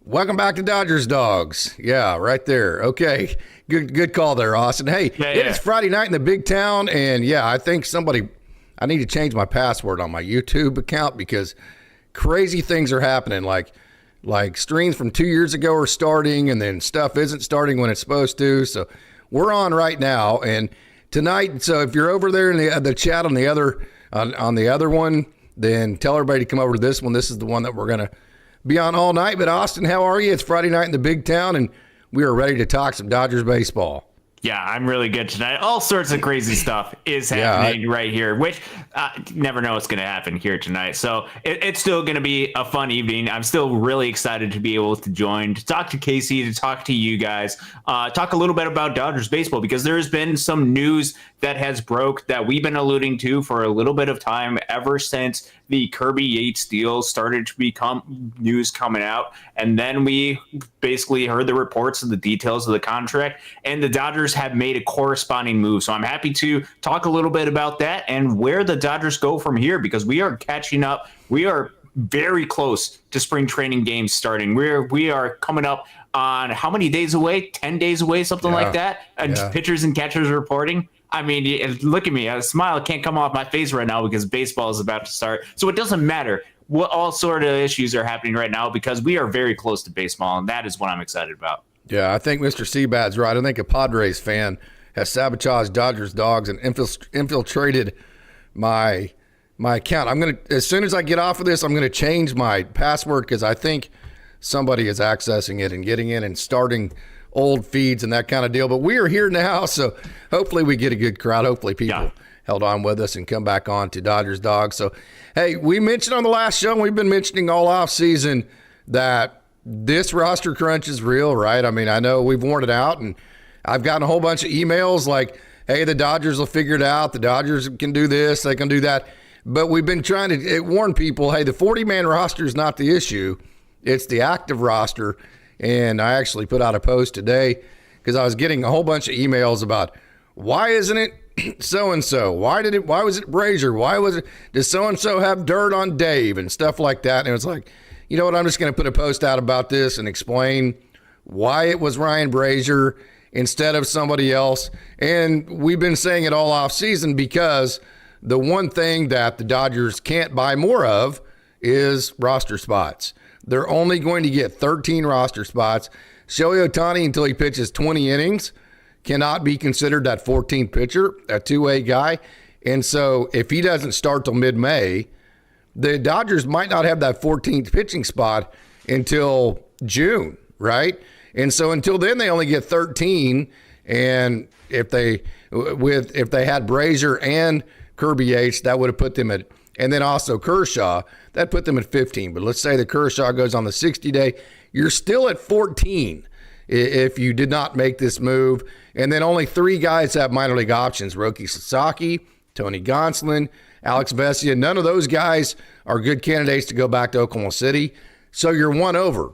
Welcome back to Dodgers Dogs. Yeah, right there. Okay. Good call there, Austin. Hey, it is Friday night in the big town, and I think I need to change my password on my YouTube account because crazy things are happening. Like streams from 2 years ago are starting, and then stuff isn't starting when it's supposed to. So we're on right now, and tonight. So if you're over there in the chat on the other one, then tell everybody to come over to this one. This is the one that we're gonna be on all night. But Austin, how are you? It's Friday night in the big town, and we are ready to talk some Dodgers baseball. Yeah, I'm really good tonight. All sorts of crazy stuff is happening right here, which never know what's going to happen here tonight. So it's still going to be a fun evening. I'm still really excited to be able to join, to talk to Casey, to talk to you guys, talk a little bit about Dodgers baseball, because there's been some news that has broke that we've been alluding to for a little bit of time ever since the Kirby Yates deal started to become news coming out. And then we basically heard the reports of the details of the contract, and the Dodgers have made a corresponding move. So I'm happy to talk a little bit about that and where the Dodgers go from here, because we are catching up. We are very close to spring training games starting. We are coming up on how many days away? 10 days away, something like that. Pitchers and catchers reporting. I mean, look at me. A smile can't come off my face right now because baseball is about to start. So it doesn't matter what all sort of issues are happening right now, because we are very close to baseball, and that is what I'm excited about. Yeah, I think Mr. Seabad's right. I think a Padres fan has sabotaged Dodgers Dogs and infiltrated my account. I'm going to, as soon as I get off of this, I'm going to change my password because I think somebody is accessing it and getting in and starting old feeds and that kind of deal. But we are here now, so hopefully we get a good crowd. Hopefully people held on with us and come back on to Dodgers Dogs. So, hey, we mentioned on the last show, and we've been mentioning all off season that this roster crunch is real, right? I mean, I know we've worn it out, and I've gotten a whole bunch of emails like, hey, the Dodgers will figure it out. The Dodgers can do this. They can do that. But we've been trying to warn people, hey, the 40-man roster is not the issue. It's the active roster. And I actually put out a post today because I was getting a whole bunch of emails about why isn't it so-and-so? Why was it Brasier? Does so-and-so have dirt on Dave and stuff like that? And it was like, you know what, I'm just going to put a post out about this and explain why it was Ryan Brasier instead of somebody else. And we've been saying it all off season because the one thing that the Dodgers can't buy more of is roster spots. They're only going to get 13 roster spots. Shohei Ohtani, until he pitches 20 innings, cannot be considered that 14th pitcher, a two-way guy. And so if he doesn't start till mid-May, the Dodgers might not have that 14th pitching spot until June, right? And so until then, they only get 13. And if they had Brasier and Kirby Yates, that would have put them at, and then also Kershaw, that put them at 15. But let's say the Kershaw goes on the 60-day, you're still at 14 if you did not make this move. And then only 3 guys have minor league options: Roki Sasaki, Tony Gonsolin, Alex Vesia. None of those guys are good candidates to go back to Oklahoma City. So you're one over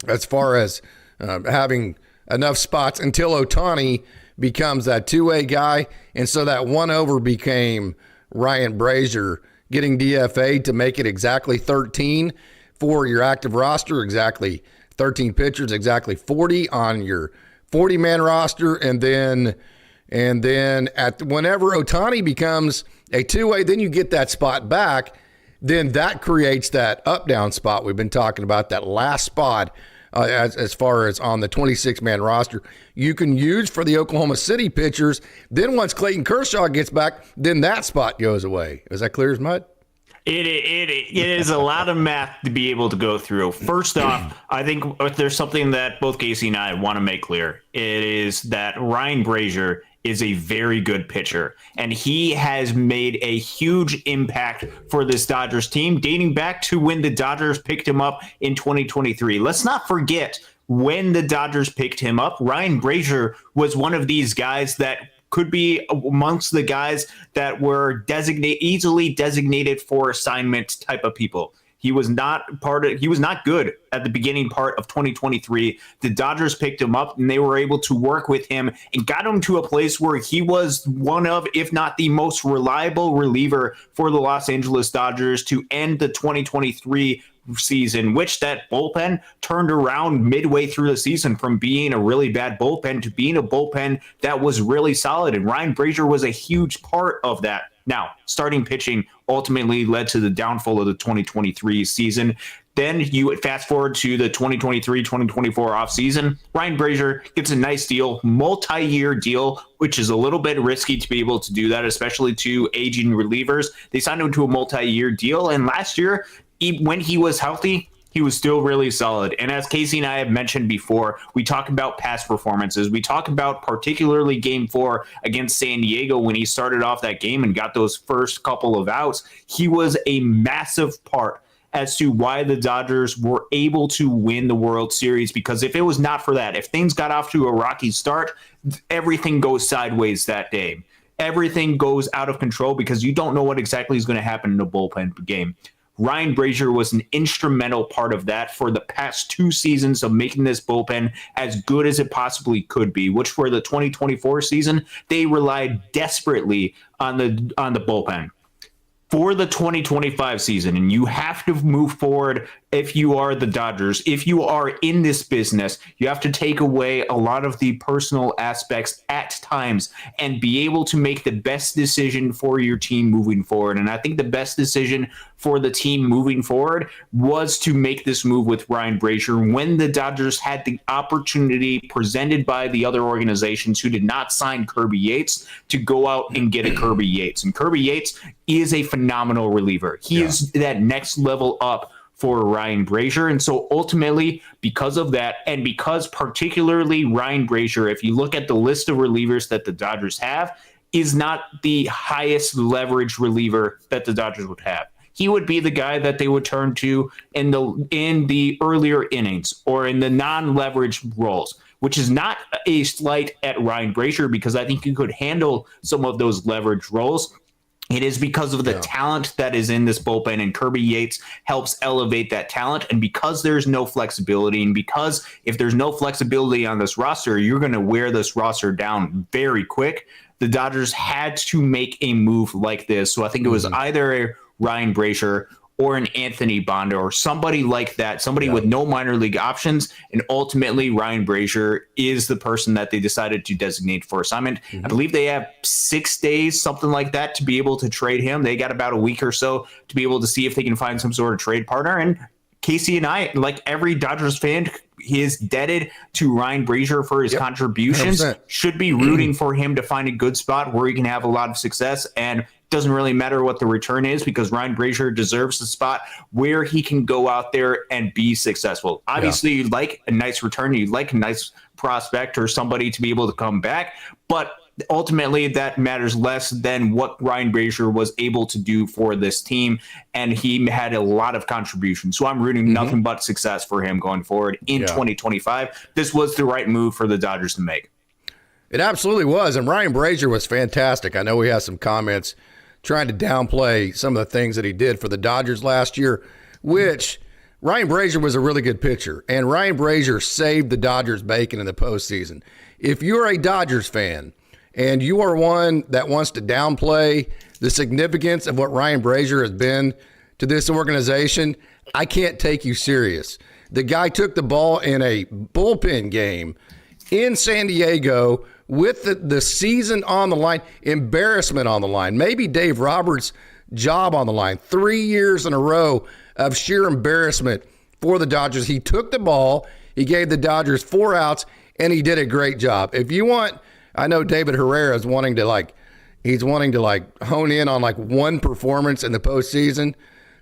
as far as having enough spots until Ohtani becomes that two-way guy. And so that one over became Ryan Brasier getting DFA to make it exactly 13 for your active roster, exactly 13 pitchers, exactly 40 on your 40-man roster. And then at whenever Ohtani becomes a two-way, then you get that spot back. Then that creates that up-down spot we've been talking about, that last spot as far as on the 26-man roster you can use for the Oklahoma City pitchers. Then once Clayton Kershaw gets back, then that spot goes away. Is that clear as mud? It is a lot of math to be able to go through. First off, I think if there's something that both Casey and I want to make clear, it is that Ryan Brasier is a very good pitcher, and he has made a huge impact for this Dodgers team dating back to when the Dodgers picked him up in 2023. Let's not forget, when the Dodgers picked him up, Ryan Brasier was one of these guys that could be amongst the guys that were easily designated for assignment type of people. He was not good at the beginning part of 2023. The Dodgers picked him up, and they were able to work with him and got him to a place where he was one of, if not the most reliable reliever for the Los Angeles Dodgers to end the 2023 season, which that bullpen turned around midway through the season from being a really bad bullpen to being a bullpen that was really solid. And Ryan Brasier was a huge part of that. Now, starting pitching ultimately led to the downfall of the 2023 season. Then you fast forward to the 2023-2024 offseason. Ryan Brasier gets a nice deal, multi-year deal, which is a little bit risky to be able to do that, especially to aging relievers. They signed him to a multi-year deal, and last year, when he was healthy, he was still really solid. And as Casey and I have mentioned before, we talk about past performances. We talk about particularly Game 4 against San Diego when he started off that game and got those first couple of outs. He was a massive part as to why the Dodgers were able to win the World Series, because if it was not for that, if things got off to a rocky start, everything goes sideways that day. Everything goes out of control because you don't know what exactly is going to happen in a bullpen game. Ryan Brasier was an instrumental part of that for the past 2 seasons of making this bullpen as good as it possibly could be, which for the 2024 season, they relied desperately on the bullpen. For the 2025 season, and you have to move forward if you are the Dodgers. If you are in this business, you have to take away a lot of the personal aspects at times and be able to make the best decision for your team moving forward. And I think the best decision for the team moving forward was to make this move with Ryan Brasier when the Dodgers had the opportunity presented by the other organizations who did not sign Kirby Yates to go out and get a Kirby Yates. And Kirby Yates is a phenomenal reliever. He is that next level up for Ryan Brasier. And so ultimately, because of that, and because particularly Ryan Brasier, if you look at the list of relievers that the Dodgers have, is not the highest leverage reliever that the Dodgers would have. He would be the guy that they would turn to in the earlier innings or in the non-leverage roles, which is not a slight at Ryan Brasier, because I think he could handle some of those leverage roles. It is because of the talent that is in this bullpen, and Kirby Yates helps elevate that talent. And because there's no flexibility, and because if there's no flexibility on this roster, you're going to wear this roster down very quick. The Dodgers had to make a move like this. So I think it was either a Ryan Brasier or an Anthony Banda or somebody like that, somebody with no minor league options. And ultimately, Ryan Brasier is the person that they decided to designate for assignment. I believe they have 6 days, something like that, to be able to trade him. They got about a week or so to be able to see if they can find some sort of trade partner. And Casey and I, like every Dodgers fan, he is indebted to Ryan Brasier for his contributions, 100%. Should be rooting for him to find a good spot where he can have a lot of success. And doesn't really matter what the return is, because Ryan Brasier deserves the spot where he can go out there and be successful. Obviously, you'd like a nice return. You'd like a nice prospect or somebody to be able to come back. But ultimately, that matters less than what Ryan Brasier was able to do for this team. And he had a lot of contributions. So I'm rooting nothing but success for him going forward in 2025. This was the right move for the Dodgers to make. It absolutely was. And Ryan Brasier was fantastic. I know we have some comments trying to downplay some of the things that he did for the Dodgers last year, which Ryan Brasier was a really good pitcher. And Ryan Brasier saved the Dodgers bacon in the postseason. If you're a Dodgers fan and you are one that wants to downplay the significance of what Ryan Brasier has been to this organization, I can't take you serious. The guy took the ball in a bullpen game in San Diego with the season on the line, embarrassment on the line, maybe Dave Roberts' job on the line, 3 years in a row of sheer embarrassment for the Dodgers. He took the ball, he gave the Dodgers 4 outs, and he did a great job. If you want, I know David Herrera is wanting to hone in on one performance in the postseason,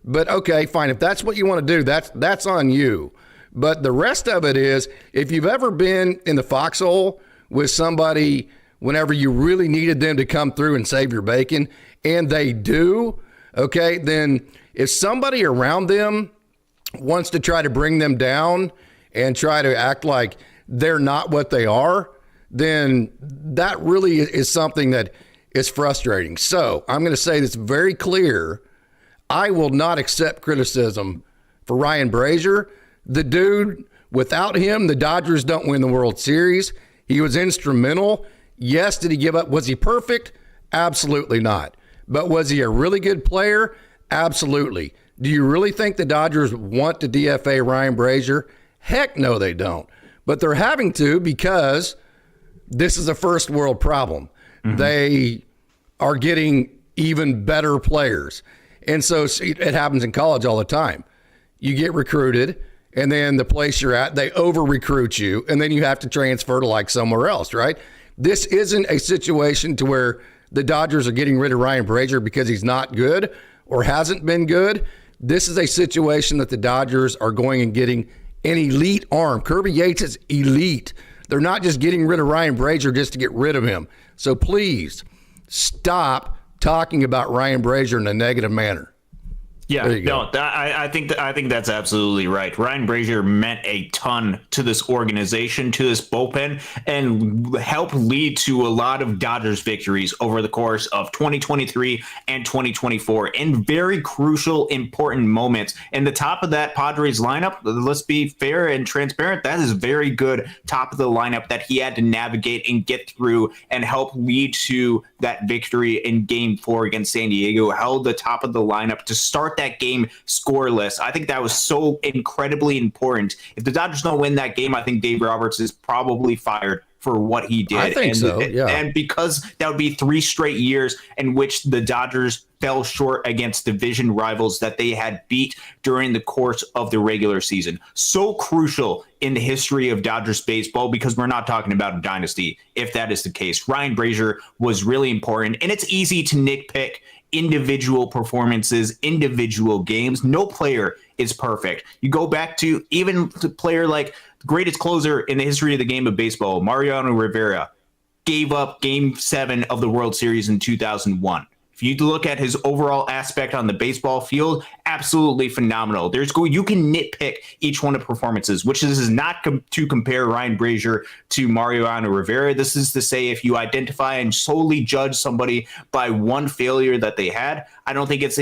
but okay, fine. If that's what you want to do, that's on you. But the rest of it is, if you've ever been in the foxhole with somebody whenever you really needed them to come through and save your bacon, and they do, okay, then if somebody around them wants to try to bring them down and try to act like they're not what they are, then that really is something that is frustrating. So I'm going to say this very clear. I will not accept criticism for Ryan Brasier. The dude, without him, the Dodgers don't win the World Series. He was instrumental. Yes, did he give up? Was he perfect? Absolutely not. But was he a really good player? Absolutely. Do you really think the Dodgers want to DFA Ryan Brasier? Heck no, they don't. But they're having to because this is a first world problem. Mm-hmm. They are getting even better players. And so it happens in college all the time. You get recruited, and then the place you're at, they over-recruit you, and then you have to transfer to like somewhere else, right? This isn't a situation to where the Dodgers are getting rid of Ryan Brasier because he's not good or hasn't been good. This is a situation that the Dodgers are going and getting an elite arm. Kirby Yates is elite. They're not just getting rid of Ryan Brasier just to get rid of him. So please stop talking about Ryan Brasier in a negative manner. Yeah, no, I think that's absolutely right. Ryan Brasier meant a ton to this organization, to this bullpen, and helped lead to a lot of Dodgers victories over the course of 2023 and 2024 in very crucial, important moments. And the top of that Padres lineup, let's be fair and transparent, that is very good top of the lineup that he had to navigate and get through and help lead to that victory in Game 4 against San Diego, held the top of the lineup to start that game scoreless. I think that was so incredibly important. If the Dodgers don't win that game, I think Dave Roberts is probably fired for what he did. I think so, yeah. And because that would be 3 straight years in which the Dodgers fell short against division rivals that they had beat during the course of the regular season. So crucial in the history of Dodgers baseball, because we're not talking about a dynasty if that is the case. Ryan Brasier was really important, and it's easy to nitpick individual performances, individual games. No player is perfect. You go back to even the player like the greatest closer in the history of the game of baseball, Mariano Rivera, gave up Game 7 of the World Series in 2001. If you look at his overall aspect on the baseball field, absolutely phenomenal. You can nitpick each one of the performances, which is not to compare Ryan Brasier to Mariano Rivera. This is to say, if you identify and solely judge somebody by one failure that they had, I don't think it's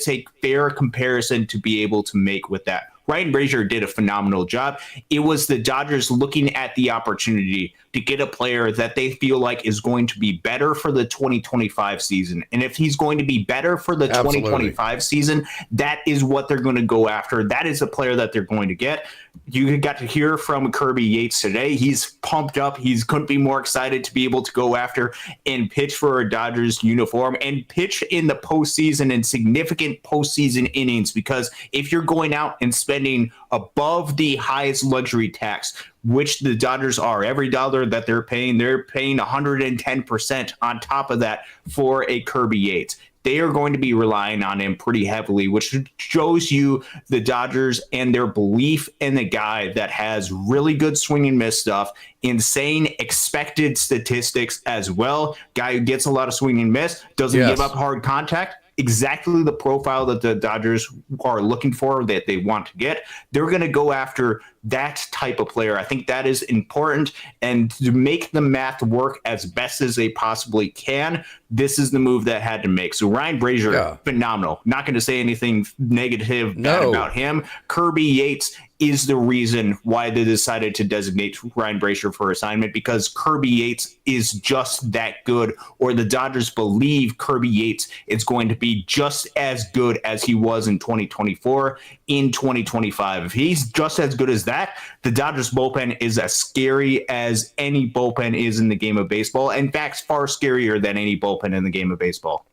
a fair comparison to be able to make with that. Ryan Brasier did a phenomenal job. It was the Dodgers looking at the opportunity to get a player that they feel like is going to be better for the 2025 season. And if he's going to be better for the 2025 season, that is what they're going to go after. That is the player that they're going to get. You got to hear from Kirby Yates today. He's pumped up. He couldn't be more excited to be able to go after and pitch for a Dodgers uniform and pitch in the postseason in significant postseason innings, because if you're going out and spending above the highest luxury tax, which the Dodgers are, every dollar that they're paying 110% on top of that for a Kirby Yates. They are going to be relying on him pretty heavily, which shows you the Dodgers and their belief in the guy that has really good swing and miss stuff, insane expected statistics as well. Guy who gets a lot of swing and miss, doesn't give up hard contact. Exactly the profile that the Dodgers are looking for, that they want to get. They're going to go after that type of player. I think that is important. And to make the math work as best as they possibly can, this is the move that had to make. So Ryan Brasier, phenomenal. Not going to say anything negative about him. Kirby Yates is the reason why they decided to designate Ryan Brasier for assignment, because Kirby Yates is just that good, or the Dodgers believe Kirby Yates is going to be just as good as he was in 2024 in 2025. If he's just as good as that, the Dodgers bullpen is as scary as any bullpen is in the game of baseball. In fact, far scarier than any bullpen in the game of baseball.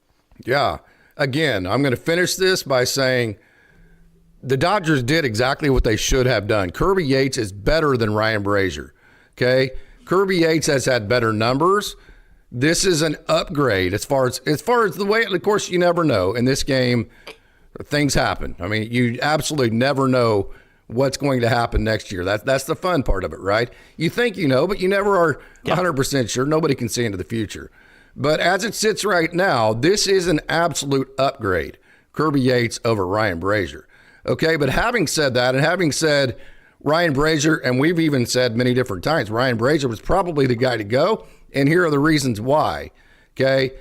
Yeah. Again, I'm going to finish this by saying the Dodgers did exactly what they should have done. Kirby Yates is better than Ryan Brasier. Okay? Kirby Yates has had better numbers. This is an upgrade as far as the way, of course, you never know. In this game, things happen. I mean, you absolutely never know what's going to happen next year. That's the fun part of it, right? You think you know, but you never are 100% sure. Nobody can see into the future. But as it sits right now, this is an absolute upgrade. Kirby Yates over Ryan Brasier. Okay, but having said that, and having said Ryan Brasier, and we've even said many different times, Ryan Brasier was probably the guy to go, and here are the reasons why. Okay,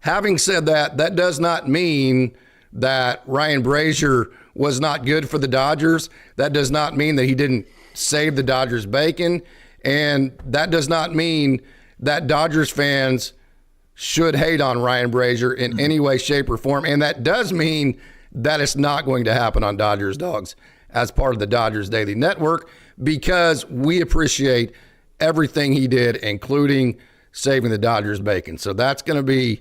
having said that, that does not mean that Ryan Brasier was not good for the Dodgers. That does not mean that he didn't save the Dodgers bacon, and that does not mean that Dodgers fans should hate on Ryan Brasier in any way, shape, or form, and that does mean that it's not going to happen on Dodgers Dogs as part of the Dodgers Daily Network, because we appreciate everything he did, including saving the Dodgers bacon. So that's going to be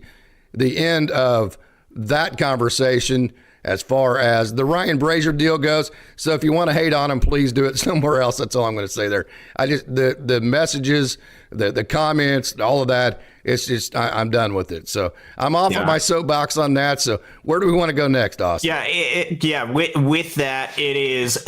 the end of that conversation as far as the Ryan Brasier deal goes. So if you want to hate on him, please do it somewhere else. That's all I'm going to say there. The messages, the comments, all of that, it's just, I'm done with it. So I'm off of my soapbox on that. So where do we want to go next, Austin? Yeah. With that, it is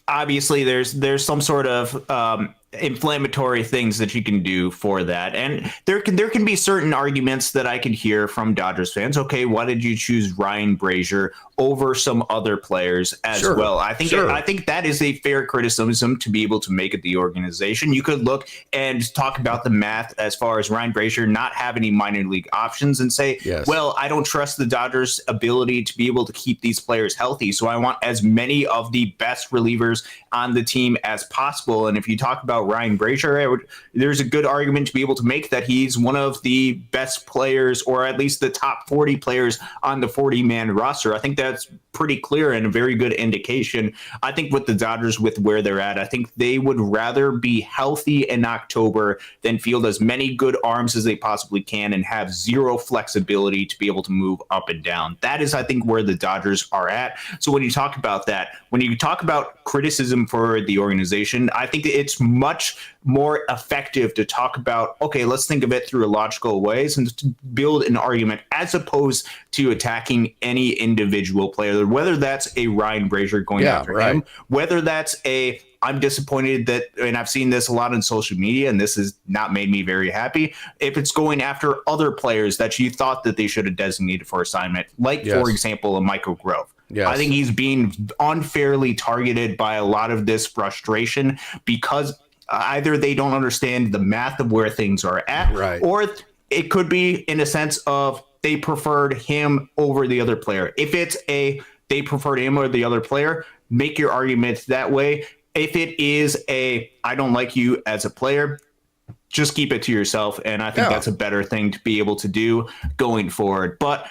obviously there's some sort of inflammatory things that you can do for that, and there can be certain arguments that I can hear from Dodgers fans. Okay, why did you choose Ryan Brasier over some other players as well? I think that is a fair criticism to be able to make at the organization. You could look and talk about the math as far as Ryan Brasier not have any minor league options and say, well, I don't trust the Dodgers' ability to be able to keep these players healthy, so I want as many of the best relievers on the team as possible. And if you talk about Ryan Brasier, there's a good argument to be able to make that he's one of the best players, or at least the top 40 players on the 40-man roster. I think that's pretty clear and a very good indication. I think with the Dodgers, with where they're at, I think they would rather be healthy in October than field as many good arms as they possibly can and have zero flexibility to be able to move up and down. That is, I think, where the Dodgers are at. So when you talk about that, when you talk about criticism for the organization, I think it's much more effective to talk about, okay, let's think of it through a logical ways and to build an argument, as opposed to attacking any individual player, whether that's a Ryan Brasier going after him, whether that's I'm disappointed that, and I've seen this a lot on social media, and this has not made me very happy, if it's going after other players that you thought that they should have designated for assignment, like, for example, a Michael Grove. I think he's being unfairly targeted by a lot of this frustration because either they don't understand the math of where things are at, or it could be in a sense of they preferred him over the other player. If it's they preferred him or the other player, make your arguments that way. If it is I don't like you as a player, just keep it to yourself. And I think that's a better thing to be able to do going forward. But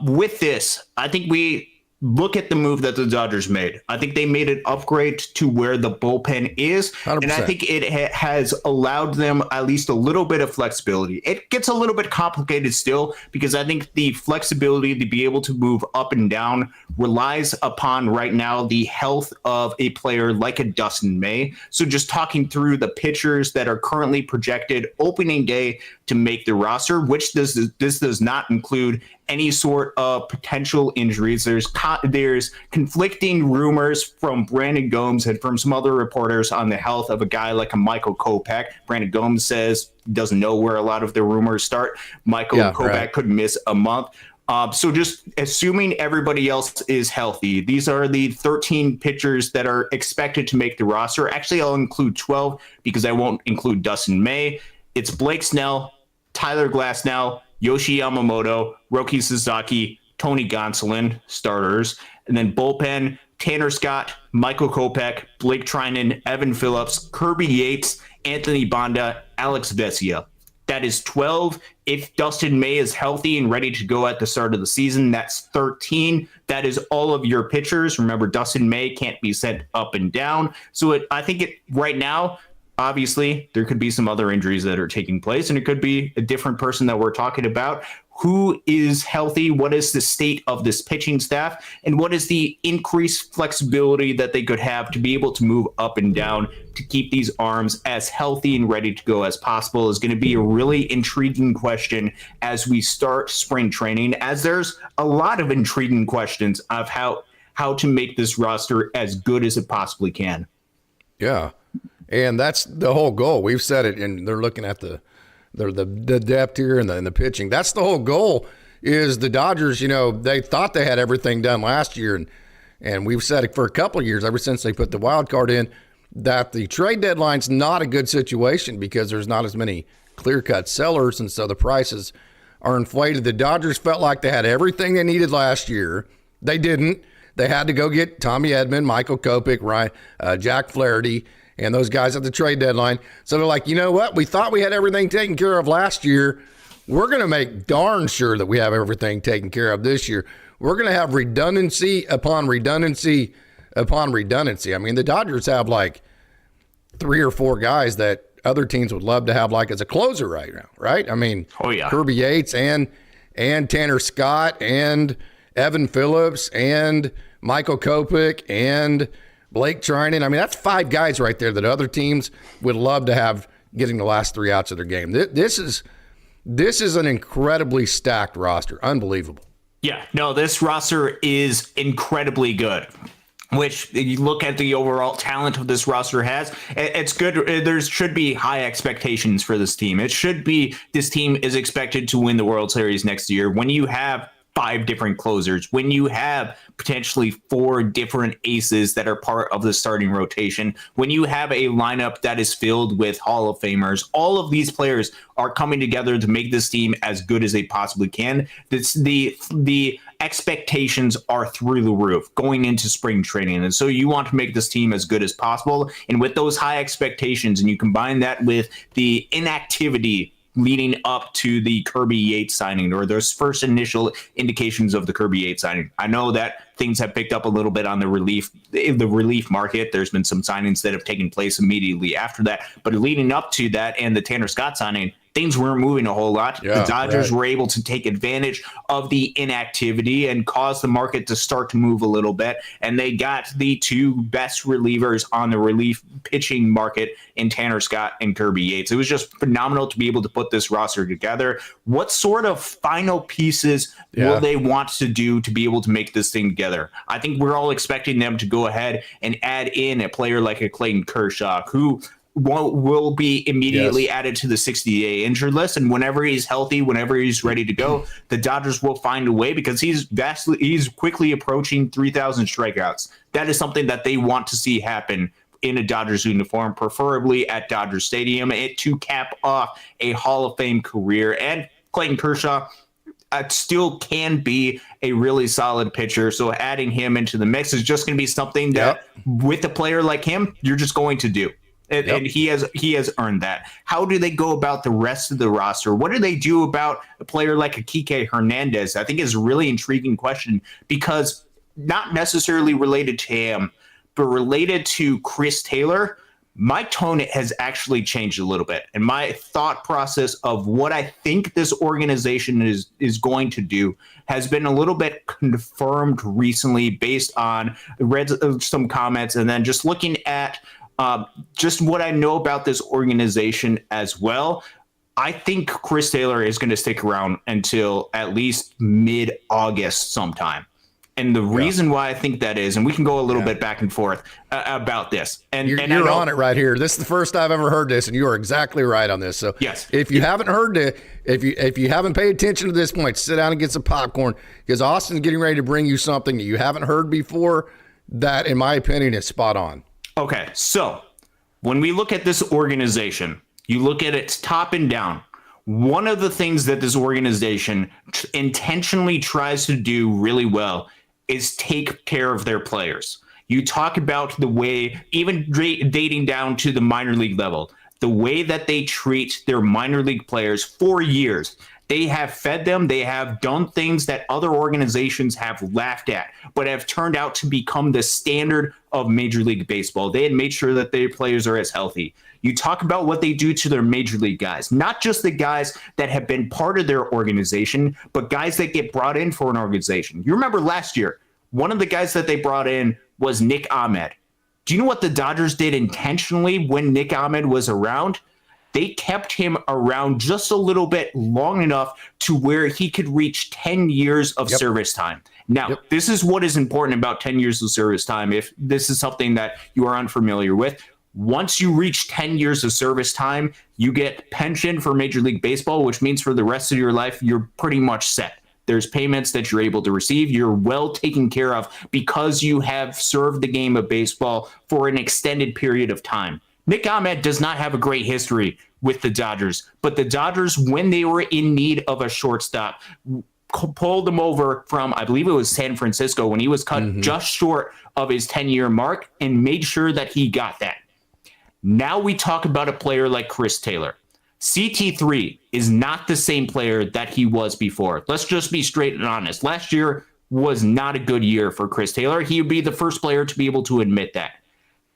with this, I think we look at the move that the Dodgers made. I think they made an upgrade to where the bullpen is. 100%. And I think it has allowed them at least a little bit of flexibility. It gets a little bit complicated still, because I think the flexibility to be able to move up and down relies upon right now the health of a player like a Dustin May. So just talking through the pitchers that are currently projected opening day to make the roster, which this does not include any sort of potential injuries. There's conflicting rumors from Brandon Gomes and from some other reporters on the health of a guy like a Michael Kopech. Brandon Gomes says he doesn't know where a lot of the rumors start. Michael Kopech could miss a month. So just assuming everybody else is healthy, these are the 13 pitchers that are expected to make the roster. Actually, I'll include 12 because I won't include Dustin May. It's Blake Snell, Tyler Glasnow, Yoshi Yamamoto, Roki Sasaki, Tony Gonsolin, starters, and then bullpen, Tanner Scott, Michael Kopech, Blake Trinan, Evan Phillips, Kirby Yates, Anthony Banda, Alex Vesia. That is 12. If Dustin May is healthy and ready to go at the start of the season, that's 13. That is all of your pitchers. Remember, Dustin May can't be sent up and down. So I think right now, obviously, there could be some other injuries that are taking place, and it could be a different person that we're talking about. Who is healthy? What is the state of this pitching staff? And what is the increased flexibility that they could have to be able to move up and down to keep these arms as healthy and ready to go as possible is going to be a really intriguing question as we start spring training, as there's a lot of intriguing questions of how to make this roster as good as it possibly can. Yeah. And that's the whole goal. We've said it, and they're looking at the depth here and the pitching. That's the whole goal. Is the Dodgers, they thought they had everything done last year, and we've said it for a couple of years, ever since they put the wild card in, that the trade deadline's not a good situation because there's not as many clear-cut sellers, and so the prices are inflated. The Dodgers felt like they had everything they needed last year. They didn't. They had to go get Tommy Edman, Michael Kopech, Jack Flaherty, and those guys at the trade deadline. So they're like, you know what? We thought we had everything taken care of last year. We're going to make darn sure that we have everything taken care of this year. we're going to have redundancy upon redundancy upon redundancy. I mean, the Dodgers have like 3 or 4 guys that other teams would love to have like as a closer right now, right? I mean, Kirby Yates and Tanner Scott and Evan Phillips and Michael Kopech and Blake Trinan. I mean, that's 5 guys right there that other teams would love to have getting the last 3 outs of their game. This is an incredibly stacked roster. Unbelievable. Yeah, no, this roster is incredibly good. Which you look at the overall talent of this roster it's good. There should be high expectations for this team. It should be this team is expected to win the World Series next year. When you have 5 different closers, when you have potentially 4 different aces that are part of the starting rotation, when you have a lineup that is filled with Hall of Famers, all of these players are coming together to make this team as good as they possibly can. The expectations are through the roof going into spring training. And so you want to make this team as good as possible. And with those high expectations, and you combine that with the inactivity leading up to the Kirby Yates signing, or those first initial indications of the Kirby Yates signing. I know that things have picked up a little bit on the relief market. There's been some signings that have taken place immediately after that, but leading up to that and the Tanner Scott signing, things weren't moving a whole lot. Yeah, the Dodgers were able to take advantage of the inactivity and cause the market to start to move a little bit. And they got the 2 best relievers on the relief pitching market in Tanner Scott and Kirby Yates. It was just phenomenal to be able to put this roster together. What sort of final pieces will they want to do to be able to make this thing together? I think we're all expecting them to go ahead and add in a player like a Clayton Kershaw, who will be immediately added to the 60-day injured list. And whenever he's healthy, whenever he's ready to go, the Dodgers will find a way, because he's quickly approaching 3,000 strikeouts. That is something that they want to see happen in a Dodgers uniform, preferably at Dodger Stadium, to cap off a Hall of Fame career. And Clayton Kershaw still can be a really solid pitcher. So adding him into the mix is just going to be something that with a player like him, you're just going to do. And he has earned that. How do they go about the rest of the roster? What do they do about a player like Kike Hernandez? I think is a really intriguing question, because not necessarily related to him, but related to Chris Taylor. My tone has actually changed a little bit, and my thought process of what I think this organization is going to do has been a little bit confirmed recently based on some comments, and then just looking at just what I know about this organization as well. I think Chris Taylor is going to stick around until at least mid-August sometime. And the reason why I think that is, and we can go a little bit back and forth about this. And you're on it right here. This is the first I've ever heard this, and you are exactly right on this. So if you haven't heard it, if you haven't paid attention to this point, sit down and get some popcorn, because Austin's getting ready to bring you something that you haven't heard before that, in my opinion, is spot on. Okay, so when we look at this organization, you look at its top and down. One of the things that this organization intentionally tries to do really well is take care of their players. You talk about the way, even dating down to the minor league level, the way that they treat their minor league players for years. They have fed them. They have done things that other organizations have laughed at, but have turned out to become the standard of Major League Baseball. They had made sure that their players are as healthy. You talk about what they do to their Major League guys, not just the guys that have been part of their organization, but guys that get brought in for an organization. You remember last year, one of the guys that they brought in was Nick Ahmed. Do you know what the Dodgers did intentionally when Nick Ahmed was around? They kept him around just a little bit long enough to where he could reach 10 years of service time. Now, this is what is important about 10 years of service time. If this is something that you are unfamiliar with, once you reach 10 years of service time, you get pension for Major League Baseball, which means for the rest of your life, you're pretty much set. There's payments that you're able to receive. You're well taken care of because you have served the game of baseball for an extended period of time. Nick Ahmed does not have a great history with the Dodgers, but the Dodgers, when they were in need of a shortstop, pulled him over from, I believe it was San Francisco, when he was cut just short of his 10-year mark, and made sure that he got that. Now we talk about a player like Chris Taylor. CT3 is not the same player that he was before. Let's just be straight and honest. Last year was not a good year for Chris Taylor. He would be the first player to be able to admit that.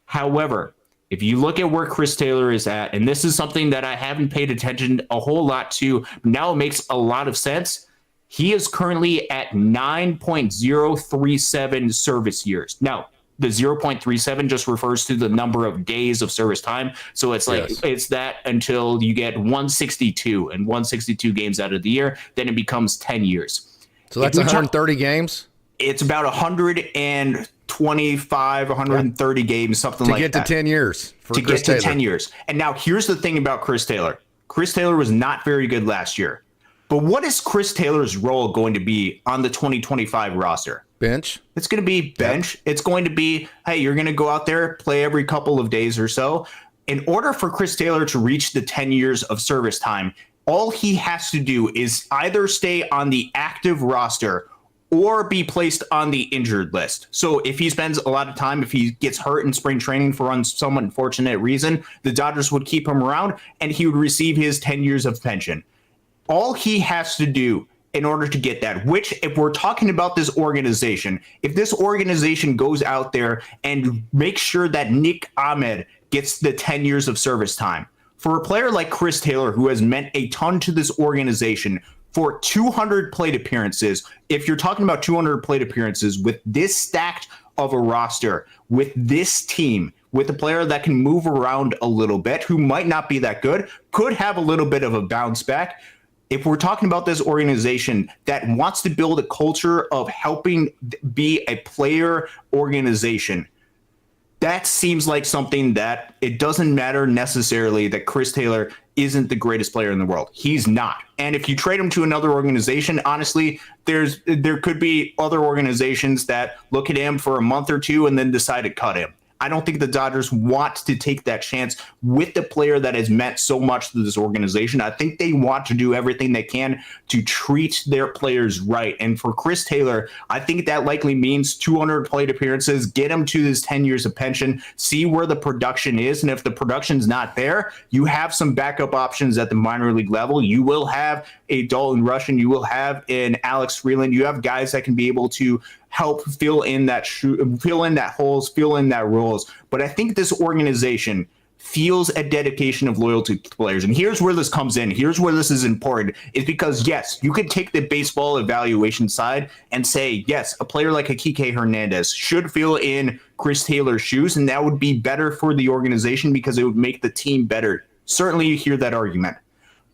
However, if you look at where Chris Taylor is at, and this is something that I haven't paid attention a whole lot to, now it makes a lot of sense. He is currently at 9.037 service years. Now, the 0.37 just refers to the number of days of service time. So it's like, it's that until you get 162 and 162 games out of the year, then it becomes 10 years. So that's 130 games? It's about 125, 130 games, something like that. To get to 10 years. To get to 10 years. And now here's the thing about Chris Taylor. Chris Taylor was not very good last year. But what is Chris Taylor's role going to be on the 2025 roster? Bench. It's going to be bench. Yep. It's going to be, hey, you're going to go out there, play every couple of days or so. In order for Chris Taylor to reach the 10 years of service time, all he has to do is either stay on the active roster or be placed on the injured list. So if he spends a lot of time, if he gets hurt in spring training for some unfortunate reason, the Dodgers would keep him around and he would receive his 10 years of pension. All he has to do in order to get that, which if we're talking about this organization, if this organization goes out there and makes sure that Nick Ahmed gets the 10 years of service time, for a player like Chris Taylor, who has meant a ton to this organization, for 200 plate appearances, if you're talking about 200 plate appearances with this stacked of a roster, with this team, with a player that can move around a little bit, who might not be that good, could have a little bit of a bounce back. If we're talking about this organization that wants to build a culture of helping be a player organization, that seems like something that it doesn't matter necessarily that Chris Taylor isn't the greatest player in the world. He's not. And if you trade him to another organization, honestly, there could be other organizations that look at him for a month or two and then decide to cut him. I don't think the Dodgers want to take that chance with the player that has meant so much to this organization. I think they want to do everything they can to treat their players right. And for Chris Taylor, I think that likely means 200 plate appearances, get him to his 10 years of pension, see where the production is. And if the production's not there, you have some backup options at the minor league level. You will have a Dalton Rushing, you will have an Alex Freeland. You have guys that can be able to help fill in that holes, fill in that roles. But I think this organization feels a dedication of loyalty to players. And here's where this comes in. Here's where this is important, is because, yes, you could take the baseball evaluation side and say, yes, a player like Kike Hernandez should fill in Chris Taylor's shoes, and that would be better for the organization because it would make the team better. Certainly you hear that argument.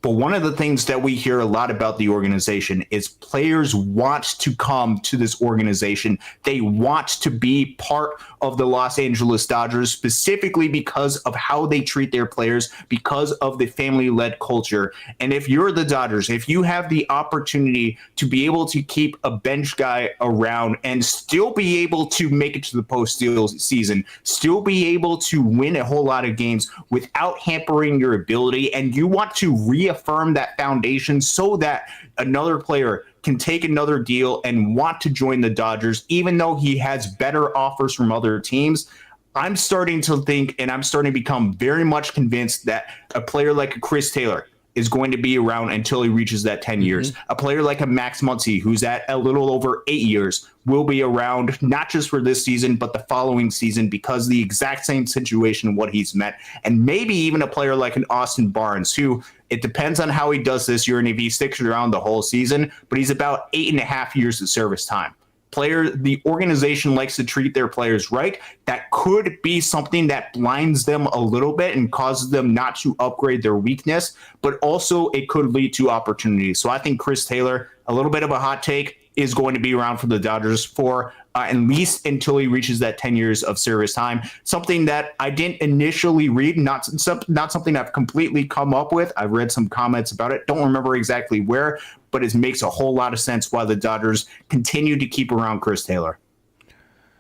But one of the things that we hear a lot about the organization is players want to come to this organization. They want to be part of the Los Angeles Dodgers, specifically because of how they treat their players, because of the family-led culture. And if you're the Dodgers, if you have the opportunity to be able to keep a bench guy around and still be able to make it to the postseason, still be able to win a whole lot of games without hampering your ability, and you want to reaffirm that foundation so that another player can take another deal and want to join the Dodgers, even though he has better offers from other teams, I'm starting to think, and I'm starting to become very much convinced that a player like Chris Taylor is going to be around until he reaches that 10 years. A player like a Max Muncy, who's at a little over 8 years, will be around not just for this season, but the following season, because the exact same situation, what he's met. And maybe even a player like an Austin Barnes, who it depends on how he does this year and if he sticks around the whole season, but he's about 8.5 years of service time. The organization likes to treat their players right. That could be something that blinds them a little bit and causes them not to upgrade their weakness, but also it could lead to opportunities. So I think Chris Taylor, a little bit of a hot take, is going to be around for the Dodgers for at least until he reaches that 10 years of service time. Something that I didn't initially read, not something I've completely come up with. I've read some comments about it. Don't remember exactly where, but it makes a whole lot of sense why the Dodgers continue to keep around Chris Taylor.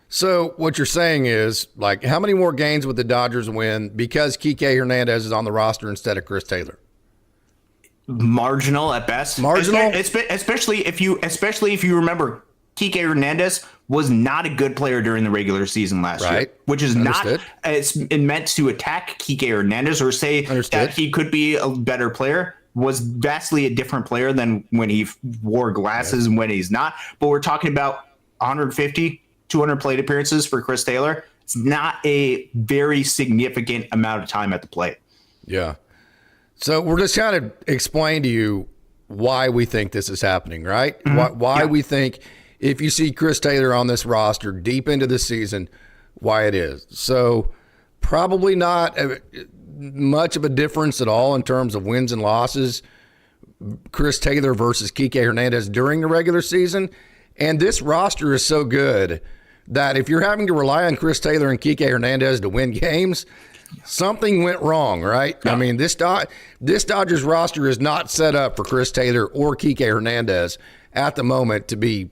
So what you're saying is, like, how many more games would the Dodgers win because Kike Hernandez is on the roster instead of Chris Taylor? Marginal at best. Marginal, especially if you remember, Kike Hernandez was not a good player during the regular season last year, which is Understood. not it's meant to attack Kike Hernandez or say that he could be a better player. Was vastly a different player than when he wore glasses and when he's not. But we're talking about 150, 200 plate appearances for Chris Taylor. It's not a very significant amount of time at the plate. Yeah. So we're just trying to explain to you why we think this is happening, right? Mm-hmm. Why we think if you see Chris Taylor on this roster deep into the season, why it is. So probably not much of a difference at all in terms of wins and losses, Chris Taylor versus Kike Hernandez during the regular season. And this roster is so good that if you're having to rely on Chris Taylor and Kike Hernandez to win games, something went wrong, right? Yeah. I mean, this Dodgers roster is not set up for Chris Taylor or Kike Hernandez at the moment to be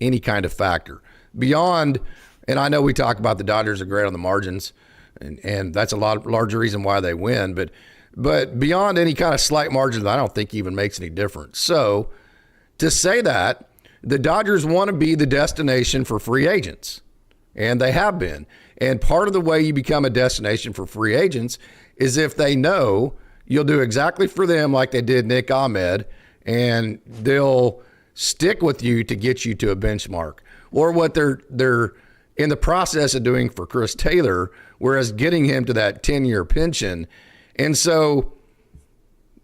any kind of factor. Beyond, and I know we talk about the Dodgers are great on the margins, and that's a larger reason why they win, but beyond any kind of slight margin, I don't think even makes any difference. So to say that, the Dodgers want to be the destination for free agents, and they have been. And part of the way you become a destination for free agents is if they know you'll do exactly for them like they did Nick Ahmed, and they'll stick with you to get you to a benchmark, or what they're in the process of doing for Chris Taylor, whereas getting him to that 10-year pension. And so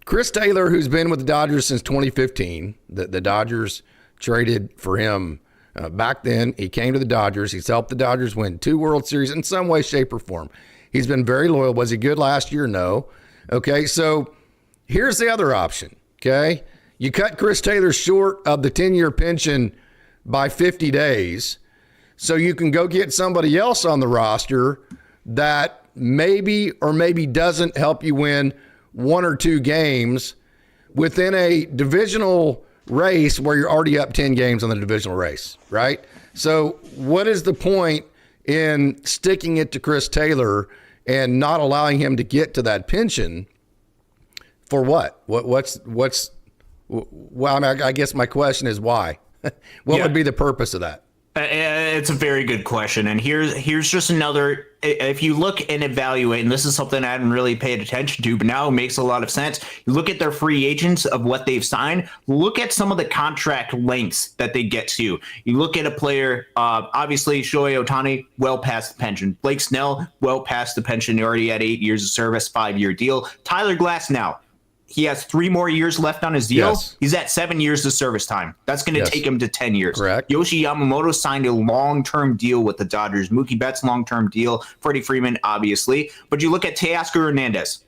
Chris Taylor, who's been with the Dodgers since 2015, the Dodgers traded for him back then. He came to the Dodgers. He's helped the Dodgers win 2 World Series in some way, shape, or form. He's been very loyal. Was he good last year? No. Okay, so here's the other option, okay? You cut Chris Taylor short of the 10-year pension by 50 days so you can go get somebody else on the roster that maybe or maybe doesn't help you win 1 or 2 games within a divisional race where you're already up 10 games on the divisional race, right? So what is the point in sticking it to Chris Taylor and not allowing him to get to that pension for what? Well, I guess my question is why? What would be the purpose of that? It's a very good question. And here's just another, if you look and evaluate, and this is something I hadn't really paid attention to, but now it makes a lot of sense. You look at their free agents of what they've signed, look at some of the contract lengths that they get to. You look at a player, obviously Shohei Ohtani, well past the pension. Blake Snell, well past the pension. He already had 8 years of service, 5-year deal. Tyler Glass now. He has 3 more years left on his deal. Yes. He's at 7 years of service time. That's going to take him to 10 years. Correct. Yoshi Yamamoto signed a long-term deal with the Dodgers. Mookie Betts, long-term deal. Freddie Freeman, obviously. But you look at Teoscar Hernandez,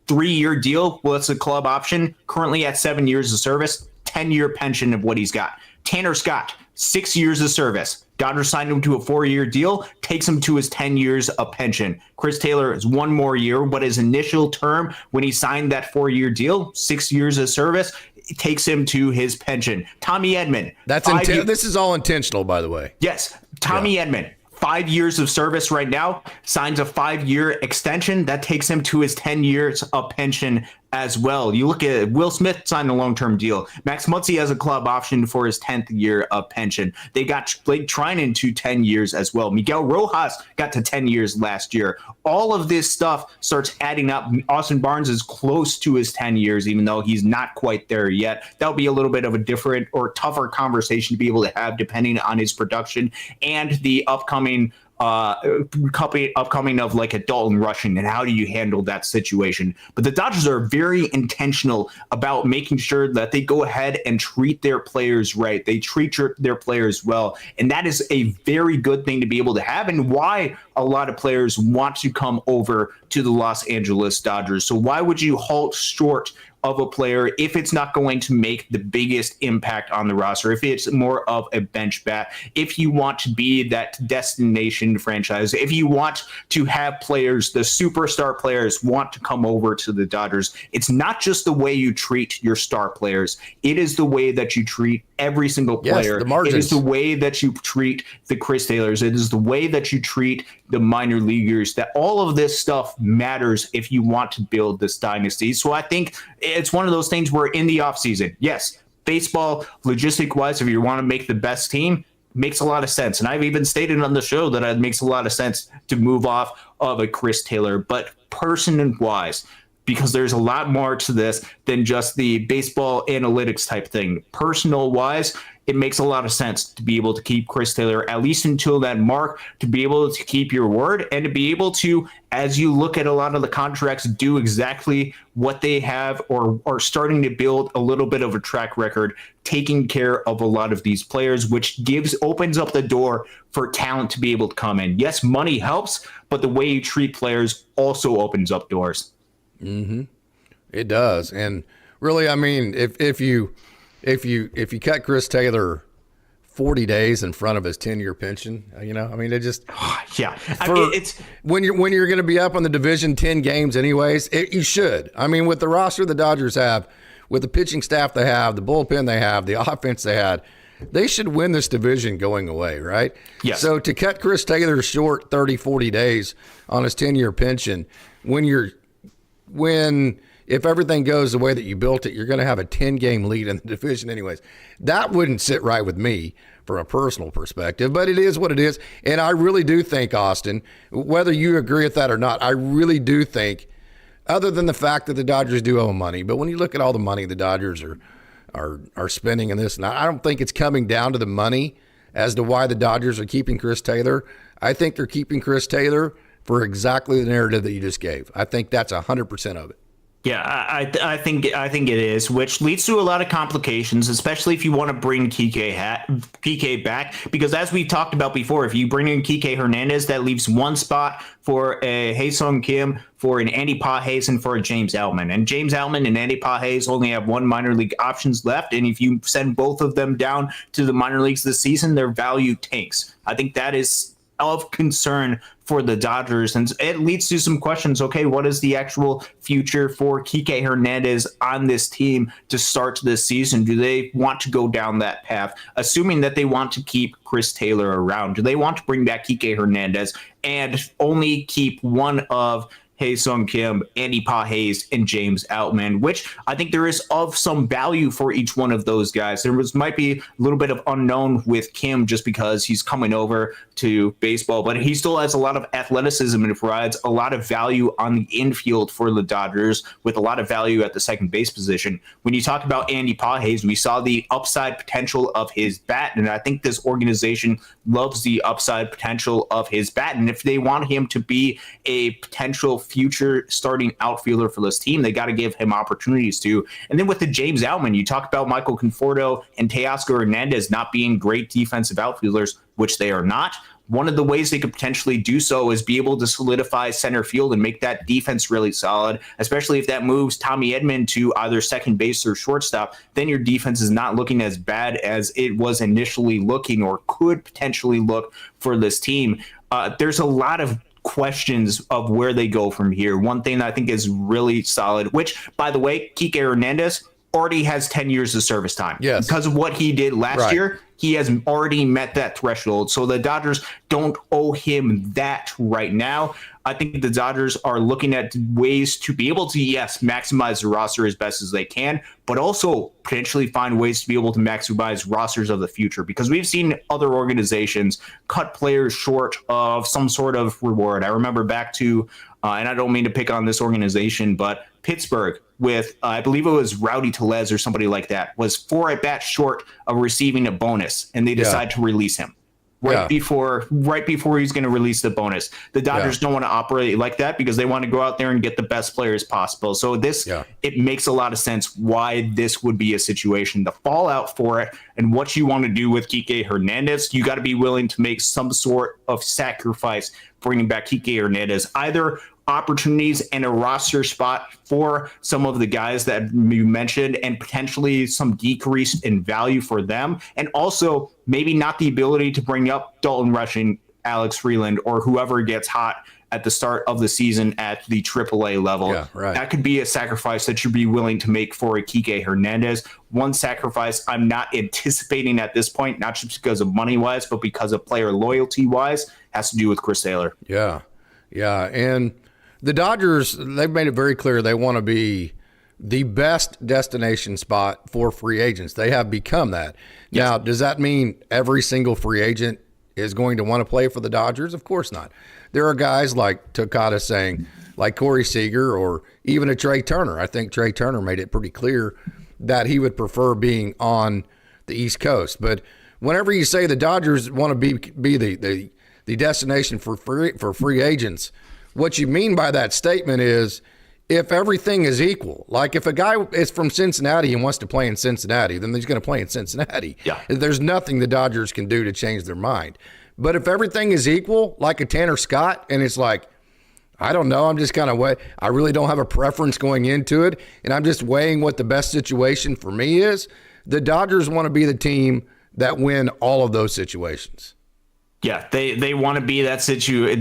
3-year deal. Well, it's a club option. Currently at 7 years of service, 10-year pension of what he's got. Tanner Scott, 6 years of service. Dodgers signed him to a 4-year deal, takes him to his 10 years of pension. Chris Taylor is 1 more year, but his initial term when he signed that 4-year deal, 6 years of service, it takes him to his pension. Tommy Edman. This is all intentional, by the way. Yes. Tommy Edman. 5 years of service right now, signs a 5-year extension. That takes him to his 10 years of pension as well. You look at Will Smith signed a long-term deal. Max Muncy has a club option for his 10th year of pension. They got Blake Trinan to 10 years as well. Miguel Rojas got to 10 years last year. All of this stuff starts adding up. Austin Barnes is close to his 10 years, even though he's not quite there yet. That'll be a little bit of a different or tougher conversation to be able to have depending on his production and the upcoming of like a Dalton Rushing, and how do you handle that situation? But the Dodgers are very intentional about making sure that they go ahead and treat their players right. They treat their players well, and that is a very good thing to be able to have, and why a lot of players want to come over to the Los Angeles Dodgers. So why would you halt short of a player if it's not going to make the biggest impact on the roster, if it's more of a bench bat, if you want to be that destination franchise, if you want to have players, the superstar players want to come over to the Dodgers, it's not just the way you treat your star players. It is the way that you treat every single player. It is the way that you treat the Chris Taylors. It is the way that you treat the minor leaguers, that all of this stuff matters if you want to build this dynasty. So I think it's one of those things where in the offseason, yes, baseball, logistic-wise, if you want to make the best team, makes a lot of sense. And I've even stated on the show that it makes a lot of sense to move off of a Chris Taylor. But person-wise, because there's a lot more to this than just the baseball analytics type thing. Personal wise, it makes a lot of sense to be able to keep Chris Taylor, at least until that mark, to be able to keep your word and to be able to, as you look at a lot of the contracts, do exactly what they have or are starting to build a little bit of a track record, taking care of a lot of these players, which opens up the door for talent to be able to come in. Yes, money helps, but the way you treat players also opens up doors. Mm-hmm. It does. And really, I mean, if you cut Chris Taylor 40 days in front of his 10-year pension, I mean, it just yeah. It's when you're going to be up on the division 10 games anyways, you should. I mean, with the roster the Dodgers have, with the pitching staff they have, the bullpen they have, the offense they had, they should win this division going away, right? Yes. So to cut Chris Taylor short 30, 40 days on his 10-year pension, if everything goes the way that you built it, you're going to have a 10-game lead in the division anyways. That wouldn't sit right with me from a personal perspective, but it is what it is. And I really do think, Austin, whether you agree with that or not, I really do think, other than the fact that the Dodgers do owe money, but when you look at all the money the Dodgers are spending in this, and I don't think it's coming down to the money as to why the Dodgers are keeping Chris Taylor. I think they're keeping Chris Taylor for exactly the narrative that you just gave. I think that's 100% of it. Yeah, I think it is, which leads to a lot of complications, especially if you want to bring Kike back, because as we talked about before, if you bring in Kike Hernandez, that leaves one spot for a Hae-Sung Kim, for an Andy Pages, and for a James Outman. And James Outman and Andy Pages only have one minor league options left, and if you send both of them down to the minor leagues this season, their value tanks. I think that is of concern for the Dodgers, and it leads to some questions. Okay, what is the actual future for Kike Hernandez on this team to start this season? Do they want to go down that path, assuming that they want to keep Chris Taylor around? Do they want to bring back Kike Hernandez and only keep one of Hae-Sung Kim, Andy Pages, and James Outman, which I think there is of some value for each one of those guys. There might be a little bit of unknown with Kim just because he's coming over to baseball, but he still has a lot of athleticism and provides a lot of value on the infield for the Dodgers, with a lot of value at the second base position. When you talk about Andy Pages, we saw the upside potential of his bat, and I think this organization loves the upside potential of his bat. And if they want him to be a potential future starting outfielder for this team, they got to give him opportunities to. And then with the James Outman, you talk about Michael Conforto and Teoscar Hernandez not being great defensive outfielders, which they are not. One of the ways they could potentially do so is be able to solidify center field and make that defense really solid, especially if that moves Tommy Edman to either second base or shortstop. Then your defense is not looking as bad as it was initially looking or could potentially look for this team. There's a lot of questions of where they go from here. One thing that I think is really solid, which, by the way, Kike Hernandez already has 10 years of service time. Yes. Because of what he did last year, he has already met that threshold. So the Dodgers don't owe him that right now. I think the Dodgers are looking at ways to be able to, yes, maximize the roster as best as they can, but also potentially find ways to be able to maximize rosters of the future, because we've seen other organizations cut players short of some sort of reward. I remember back to, and I don't mean to pick on this organization, but Pittsburgh with, I believe it was Rowdy Tellez or somebody like that, was 4 at-bats short of receiving a bonus, and they decided to release him. Before he's going to release the bonus. The Dodgers don't want to operate like that because they want to go out there and get the best players possible. So it makes a lot of sense why this would be a situation. The fallout for it and what you want to do with Kike Hernandez, you got to be willing to make some sort of sacrifice bringing back Kike Hernandez, either opportunities and a roster spot for some of the guys that you mentioned and potentially some decrease in value for them. And also maybe not the ability to bring up Dalton Rushing, Alex Freeland, or whoever gets hot at the start of the season at the AAA level. Yeah, right. That could be a sacrifice that you'd be willing to make for a Kike Hernandez. One sacrifice I'm not anticipating at this point, not just because of money-wise, but because of player loyalty-wise, has to do with Chris Taylor. Yeah. And the Dodgers, they've made it very clear they want to be the best destination spot for free agents. They have become that. Yes. Now, does that mean every single free agent is going to want to play for the Dodgers? Of course not. There are guys like Tokada saying, like Corey Seager or even a Trey Turner. I think Trey Turner made it pretty clear that he would prefer being on the East Coast. But whenever you say the Dodgers want to be the destination for free agents, what you mean by that statement is if everything is equal. Like if a guy is from Cincinnati and wants to play in Cincinnati, then he's going to play in Cincinnati. Yeah. There's nothing the Dodgers can do to change their mind. But if everything is equal, like a Tanner Scott, and it's like, I don't know, I'm just kind of I really don't have a preference going into it, and I'm just weighing what the best situation for me is, the Dodgers want to be the team that win all of those situations. Yeah, they want to be that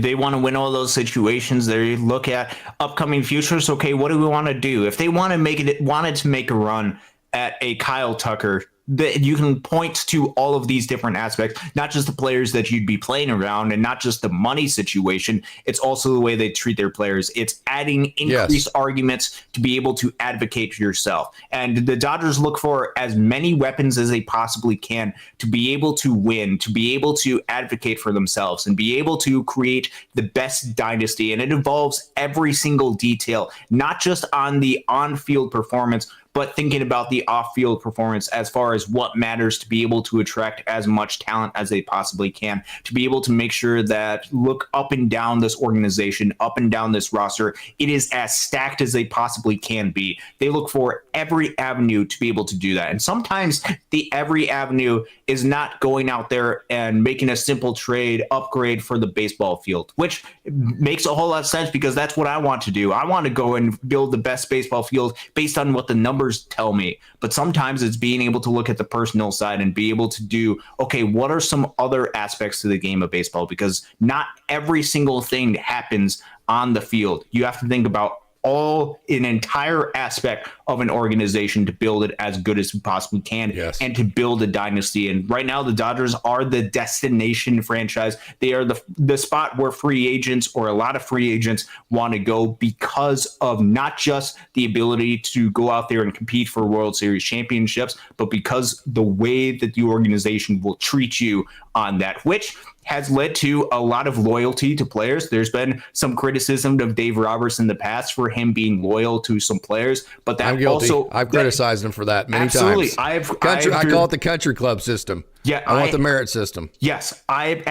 they want to win all those situations. They look at upcoming futures. Okay, what do we want to do? If they wanted to make a run at a Kyle Tucker, that you can point to all of these different aspects, not just the players that you'd be playing around and not just the money situation. It's also the way they treat their players. It's adding increased arguments to be able to advocate for yourself. And the Dodgers look for as many weapons as they possibly can to be able to win, to be able to advocate for themselves and be able to create the best dynasty. And it involves every single detail, not just on the on-field performance, but thinking about the off-field performance as far as what matters to be able to attract as much talent as they possibly can, to be able to make sure that look up and down this organization, up and down this roster, it is as stacked as they possibly can be. They look for every avenue to be able to do that. And sometimes the every avenue is not going out there and making a simple trade upgrade for the baseball field, which makes a whole lot of sense because that's what I want to do. I want to go and build the best baseball field based on what the numbers tell me. But sometimes it's being able to look at the personal side and be able to do, okay, what are some other aspects to the game of baseball? Because not every single thing happens on the field. You have to think about an entire aspect of an organization to build it as good as we possibly can and to build a dynasty. And right now the Dodgers are the destination franchise. They are the spot where free agents or a lot of free agents want to go because of not just the ability to go out there and compete for World Series championships, but because the way that the organization will treat you on that, which has led to a lot of loyalty to players. There's been some criticism of Dave Roberts in the past for him being loyal to some players, but that I'm guilty. also I've criticized him for that many times. I call it the country club system. Yeah, I want the merit system. Yes, I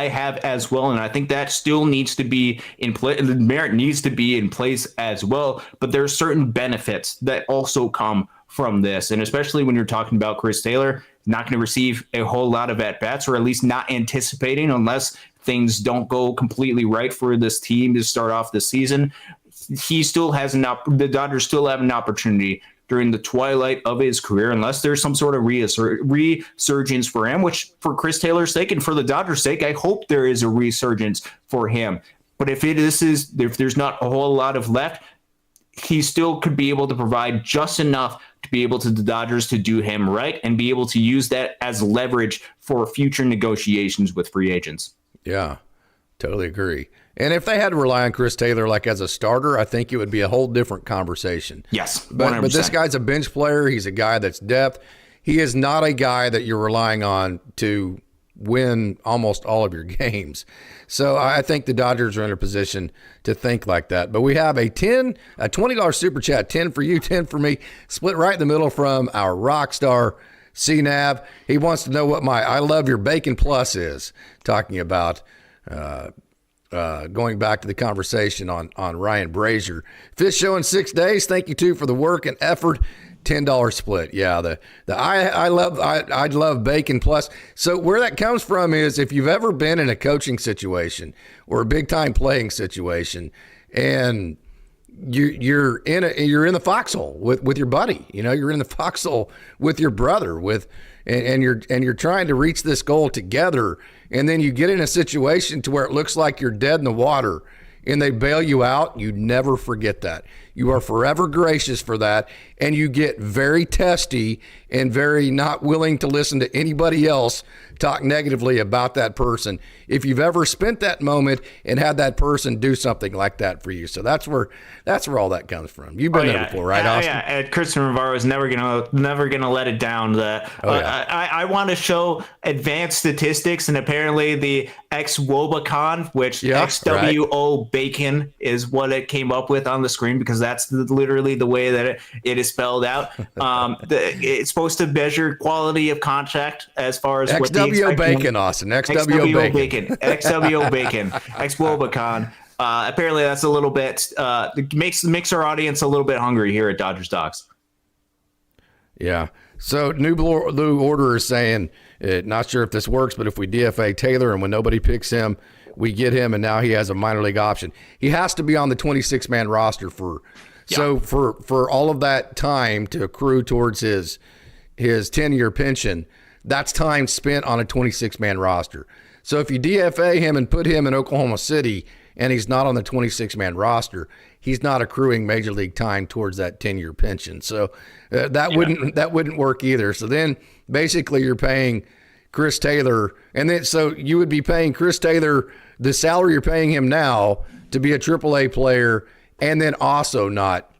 have as well, and I think that still needs to be in place. The merit needs to be in place as well, but there are certain benefits that also come from this, and especially when you're talking about Chris Taylor, not going to receive a whole lot of at-bats, or at least not anticipating unless things don't go completely right for this team to start off the season. He still has the Dodgers still have an opportunity during the twilight of his career, unless there's some sort of resurgence for him, which for Chris Taylor's sake and for the Dodgers' sake, I hope there is a resurgence for him. But if there's not a whole lot of left, he still could be able to provide just enough to be able to the Dodgers to do him right and be able to use that as leverage for future negotiations with free agents. Yeah, totally agree. And if they had to rely on Chris Taylor like as a starter, I think it would be a whole different conversation. Yes, 100%. But this guy's a bench player. He's a guy that's depth. He is not a guy that you're relying on to win almost all of your games. So I think the Dodgers are in a position to think like that. But we have a $20 super chat, 10 for you, 10 for me, split right in the middle from our rock star CNAV. He wants to know what my I Love Your Bacon Plus is, talking about going back to the conversation on Ryan Brasier. Fifth show in 6 days. Thank you, too, for the work and effort. $10 split. Yeah, I love Bacon Plus. So where that comes from is if you've ever been in a coaching situation or a big time playing situation, and you're in the foxhole with your buddy, you're in the foxhole with your brother, and you're trying to reach this goal together, and then you get in a situation to where it looks like you're dead in the water and they bail you out. You never forget that. You are forever gracious for that, and you get very testy and very not willing to listen to anybody else talk negatively about that person if you've ever spent that moment and had that person do something like that for you. So that's where all that comes from. You've been there before, right, Austin? Yeah, and Christian Navarro is never gonna let it down. I want to show advanced statistics, and apparently the XWOBACON, which XWO Bacon is what it came up with on the screen, because that's literally the way that it is spelled out. It's supposed to measure quality of contact as far as what the XWO Bacon, Austin. XWO Bacon. XWO Bacon. XWOBACON. Apparently that's a little bit makes our audience a little bit hungry here at Dodgers Dawgs. Yeah. So New Order is saying, not sure if this works, but if we DFA Taylor and when nobody picks him, we get him, and now he has a minor league option. He has to be on the 26-man roster so for all of that time to accrue towards his 10-year pension. That's time spent on a 26-man roster. So if you DFA him and put him in Oklahoma City and he's not on the 26-man roster, he's not accruing major league time towards that 10-year pension. So that wouldn't work either. So then basically you're paying Chris Taylor, and then so you would be paying Chris Taylor the salary you're paying him now to be a AAA player, and then also not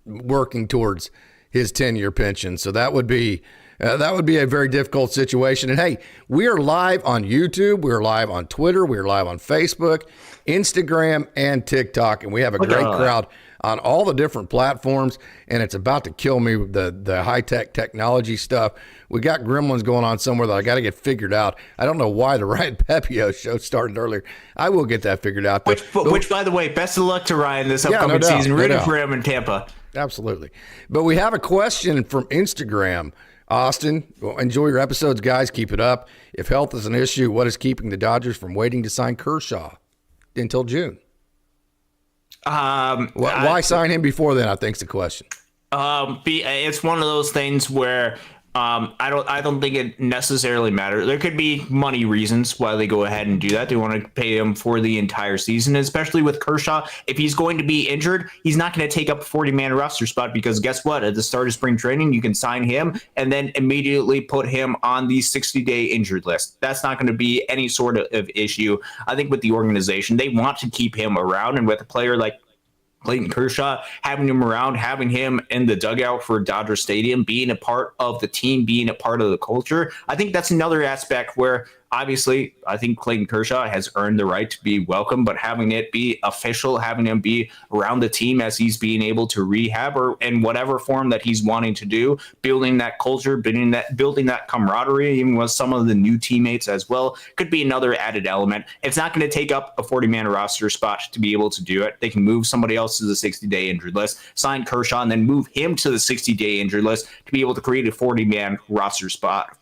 working towards his 10-year pension. So that would be a very difficult situation. And hey, we are live on YouTube, we are live on Twitter, we are live on Facebook, Instagram, and TikTok, and we have a great crowd on all the different platforms, and it's about to kill me with the high-tech technology stuff. We got gremlins going on somewhere that I got to get figured out. I don't know why the Ryan Pepio show started earlier. I will get that figured out. Which, by the way, best of luck to Ryan this upcoming season. Rooting for him in Tampa. Absolutely. But we have a question from Instagram. Austin, well, enjoy your episodes, guys. Keep it up. If health is an issue, what is keeping the Dodgers from waiting to sign Kershaw until June? Why sign him before then, I think is the question. It's one of those things where I don't think it necessarily matters. There could be money reasons why they go ahead and do that. They want to pay him for the entire season, especially with Kershaw. If he's going to be injured, he's not going to take up a 40-man roster spot, because guess what? At the start of spring training, you can sign him and then immediately put him on the 60-day injured list. That's not going to be any sort of issue. I think with the organization, they want to keep him around, and with a player like Clayton Kershaw, having him around, having him in the dugout for Dodger Stadium, being a part of the team, being a part of the culture. I think that's another aspect where obviously I think Clayton Kershaw has earned the right to be welcome, but having it be official, having him be around the team as he's being able to rehab or in whatever form that he's wanting to do, building that culture, building that camaraderie, even with some of the new teammates as well, could be another added element. It's not going to take up a 40-man roster spot to be able to do it. They can move somebody else to the 60-day injured list, sign Kershaw, and then move him to the 60-day injured list to be able to create a 40-man roster spot,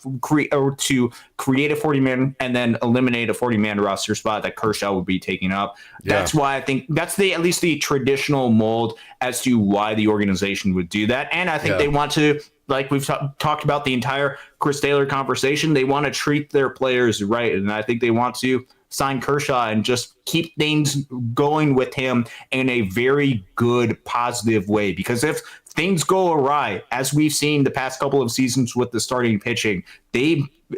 or to create a 40-man and then eliminate a 40-man roster spot that Kershaw would be taking up. Yeah. That's why I think that's at least the traditional mold as to why the organization would do that. And I think they want to, like we've talked about the entire Chris Taylor conversation, they want to treat their players right. And I think they want to sign Kershaw and just keep things going with him in a very good, positive way. Because if things go awry, as we've seen the past couple of seasons with the starting pitching,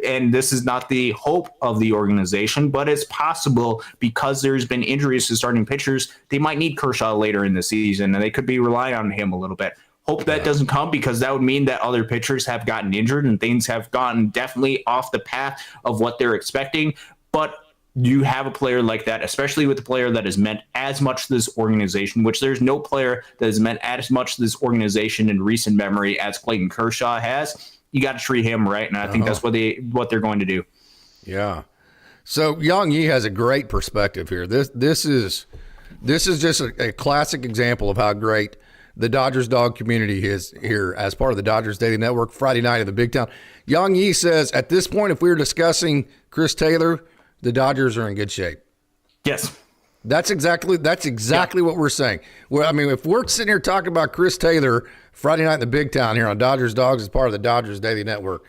and this is not the hope of the organization, but it's possible because there's been injuries to starting pitchers, they might need Kershaw later in the season, and they could be relying on him a little bit. Hope that doesn't come, because that would mean that other pitchers have gotten injured and things have gotten definitely off the path of what they're expecting. But you have a player like that, especially with a player that has meant as much to this organization, which there's no player that has meant as much to this organization in recent memory as Clayton Kershaw has. You got to treat him right, and I think that's what they're going to do. Yeah. So Yang Yi has a great perspective here. This is just a classic example of how great the Dodgers dog community is here as part of the Dodgers Daily Network Friday night in the Big Town. Yang Yi says, at this point, if we were discussing Chris Taylor, the Dodgers are in good shape. Yes. That's exactly what we're saying. Well, I mean, if we're sitting here talking about Chris Taylor Friday night in the Big Town here on Dodgers Dogs as part of the Dodgers Daily Network,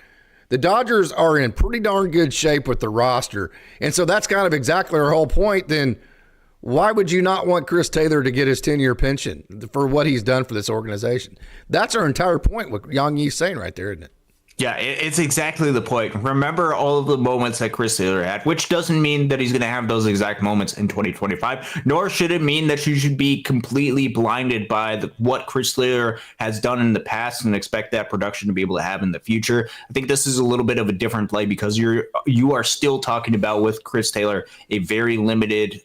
the Dodgers are in pretty darn good shape with the roster. And so that's kind of exactly our whole point. Then why would you not want Chris Taylor to get his 10-year pension for what he's done for this organization? That's our entire point, what Yang Yi's saying right there, isn't it? Yeah, it's exactly the point. Remember all of the moments that Chris Taylor had, which doesn't mean that he's going to have those exact moments in 2025, nor should it mean that you should be completely blinded by what Chris Taylor has done in the past and expect that production to be able to have in the future. I think this is a little bit of a different play because you are still talking about with Chris Taylor a very limited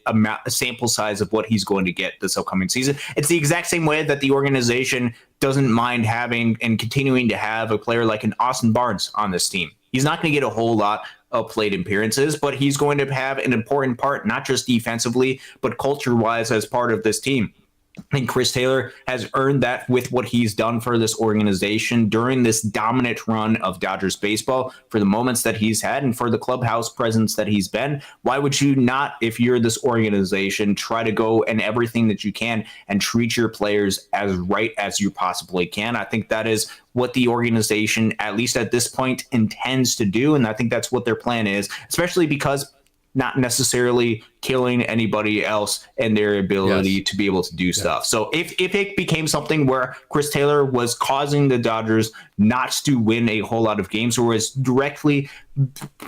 sample size of what he's going to get this upcoming season. It's the exact same way that the organization doesn't mind having and continuing to have a player like an Austin Barnes on this team. He's not going to get a whole lot of plate appearances, but he's going to have an important part, not just defensively, but culture-wise as part of this team. I think Chris Taylor has earned that with what he's done for this organization during this dominant run of Dodgers baseball, for the moments that he's had and for the clubhouse presence that he's been. Why would you not, if you're this organization, try to go and everything that you can and treat your players as right as you possibly can? I think that is what the organization, at least at this point, intends to do. And I think that's what their plan is, especially because not necessarily killing anybody else and their ability to be able to do stuff. So if it became something where Chris Taylor was causing the Dodgers not to win a whole lot of games or was directly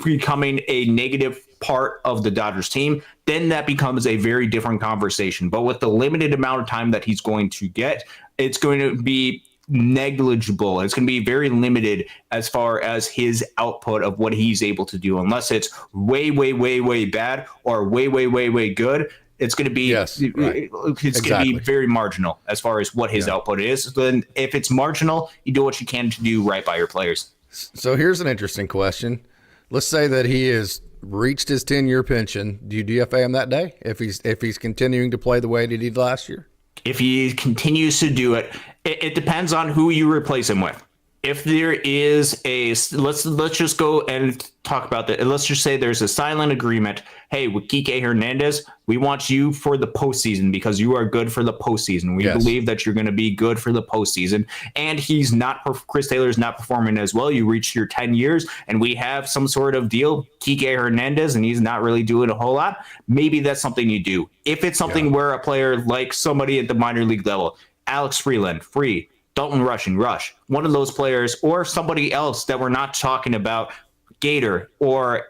becoming a negative part of the Dodgers team, then that becomes a very different conversation. But with the limited amount of time that he's going to get, it's going to be negligible. It's going to be very limited as far as his output of what he's able to do, unless it's way, way, way, way bad or way, way, way, way good. It's going to be it's going to be very marginal as far as what his output is. Then if it's marginal, you do what you can to do right by your players. So here's an interesting question. Let's say that he has reached his 10-year pension. Do you DFA him that day if he's continuing to play the way that he did last year? If he continues to do it, it depends on who you replace him with. If there is let's just go and talk about that. Let's just say there's a silent agreement. Hey, with Kike Hernandez, we want you for the postseason because you are good for the postseason. We believe that you're going to be good for the postseason. And Chris Taylor's not performing as well. You reached your 10 years and we have some sort of deal, Kike Hernandez, and he's not really doing a whole lot. Maybe that's something you do. If it's something where a player like somebody at the minor league level, Alex Freeland, Dalton Rush, one of those players, or somebody else that we're not talking about, Gator, or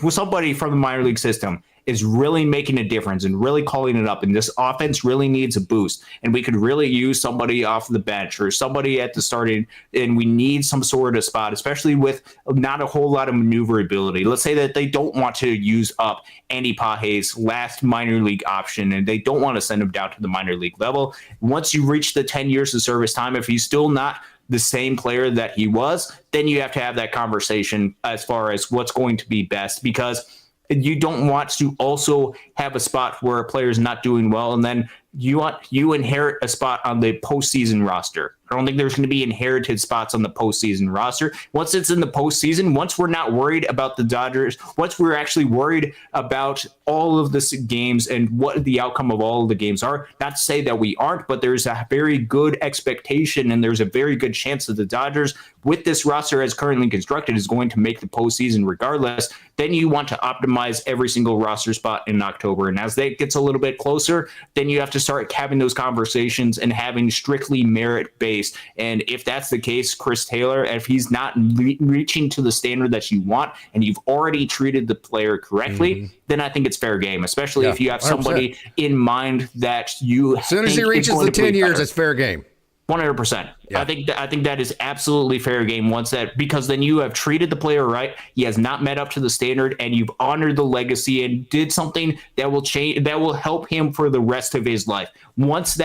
somebody from the minor league system, is really making a difference and really calling it up. And this offense really needs a boost. And we could really use somebody off the bench or somebody at the starting. And we need some sort of spot, especially with not a whole lot of maneuverability. Let's say that they don't want to use up Andy Page's last minor league option and they don't want to send him down to the minor league level. Once you reach the 10 years of service time, if he's still not the same player that he was, then you have to have that conversation as far as what's going to be best, because you don't want to also have a spot where a player is not doing well and then you inherit a spot on the postseason roster. I don't think there's going to be inherited spots on the postseason roster. Once it's in the postseason, once we're not worried about the Dodgers, once we're actually worried about all of the games and what the outcome of all of the games are, not to say that we aren't, but there's a very good expectation and there's a very good chance that the Dodgers, with this roster as currently constructed, is going to make the postseason regardless. Then you want to optimize every single roster spot in October. And as that gets a little bit closer, then you have to start having those conversations and having strictly merit-based. And if that's the case, Chris Taylor, if he's not reaching to the standard that you want and you've already treated the player correctly, then I think it's fair game, especially if you have somebody 100%. In mind that you as soon as he reaches the 10 years, it's fair game. 100%. Yeah. I think that is absolutely fair game because then you have treated the player right. He has not met up to the standard and you've honored the legacy and did something that will change, that will help him for the rest of his life. Once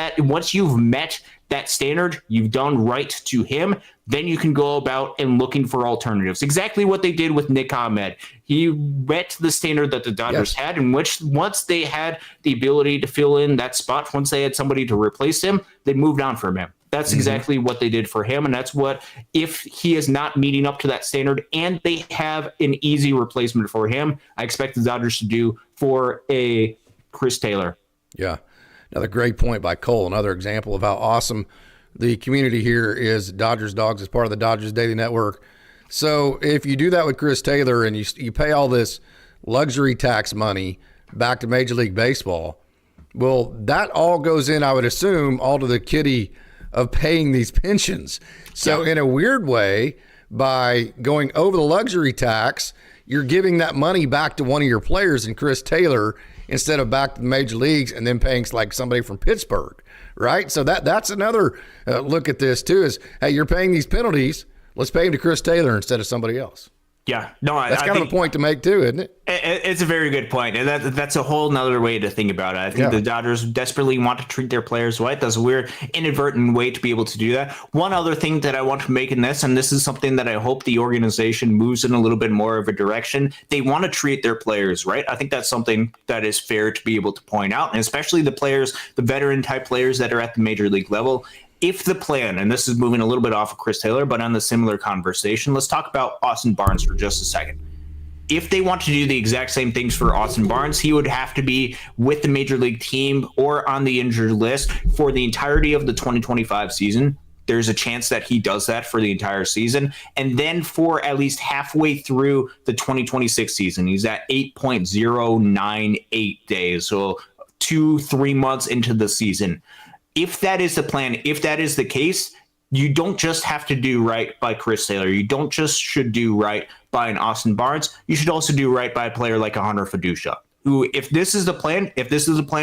you've met that standard, you've done right to him, then you can go about and looking for alternatives. Exactly what they did with Nick Ahmed. He met the standard that the Dodgers had, in which once they had the ability to fill in that spot, once they had somebody to replace him, they moved on from him. That's exactly what they did for him. And that's what, if he is not meeting up to that standard and they have an easy replacement for him, I expect the Dodgers to do for a Chris Taylor. Yeah. Another great point by Cole. Another example of how awesome the community here is. Dodgers Dawgs is part of the Dodgers Daily Network. So if you do that with Chris Taylor and you pay all this luxury tax money back to Major League Baseball, Well, that all goes in, I would assume, all to the kitty of paying these pensions. So in a weird way, by going over the luxury tax, you're giving that money back to one of your players in Chris Taylor instead of back to the major leagues and then paying like somebody from Pittsburgh, right? So that's another look at this too is, hey, you're paying these penalties. Let's pay them to Chris Taylor instead of somebody else. Yeah, no, that's kind of a point to make too, isn't it? It's a very good point, and that's a whole nother way to think about it. I think the Dodgers desperately want to treat their players right. That's a weird, inadvertent way to be able to do that. One other thing that I want to make in this, and this is something that I hope the organization moves in a little bit more of a direction. They want to treat their players right. I think that's something that is fair to be able to point out, and especially the players, the veteran type players that are at the major league level. If the plan, and this is moving a little bit off of Chris Taylor, but on the similar conversation, let's talk about Austin Barnes for just a second. If they want to do the exact same things for Austin Barnes, he would have to be with the major league team or on the injured list for the entirety of the 2025 season. There's a chance that he does that for the entire season. And then for at least halfway through the 2026 season, he's at 8.098 days. So 2-3 months into the season. If that is the plan, if that is the case, you don't just have to do right by Chris Taylor. You don't just should do right by an Austin Barnes. You should also do right by a player like a Hunter Fiducia, who, if this is the plan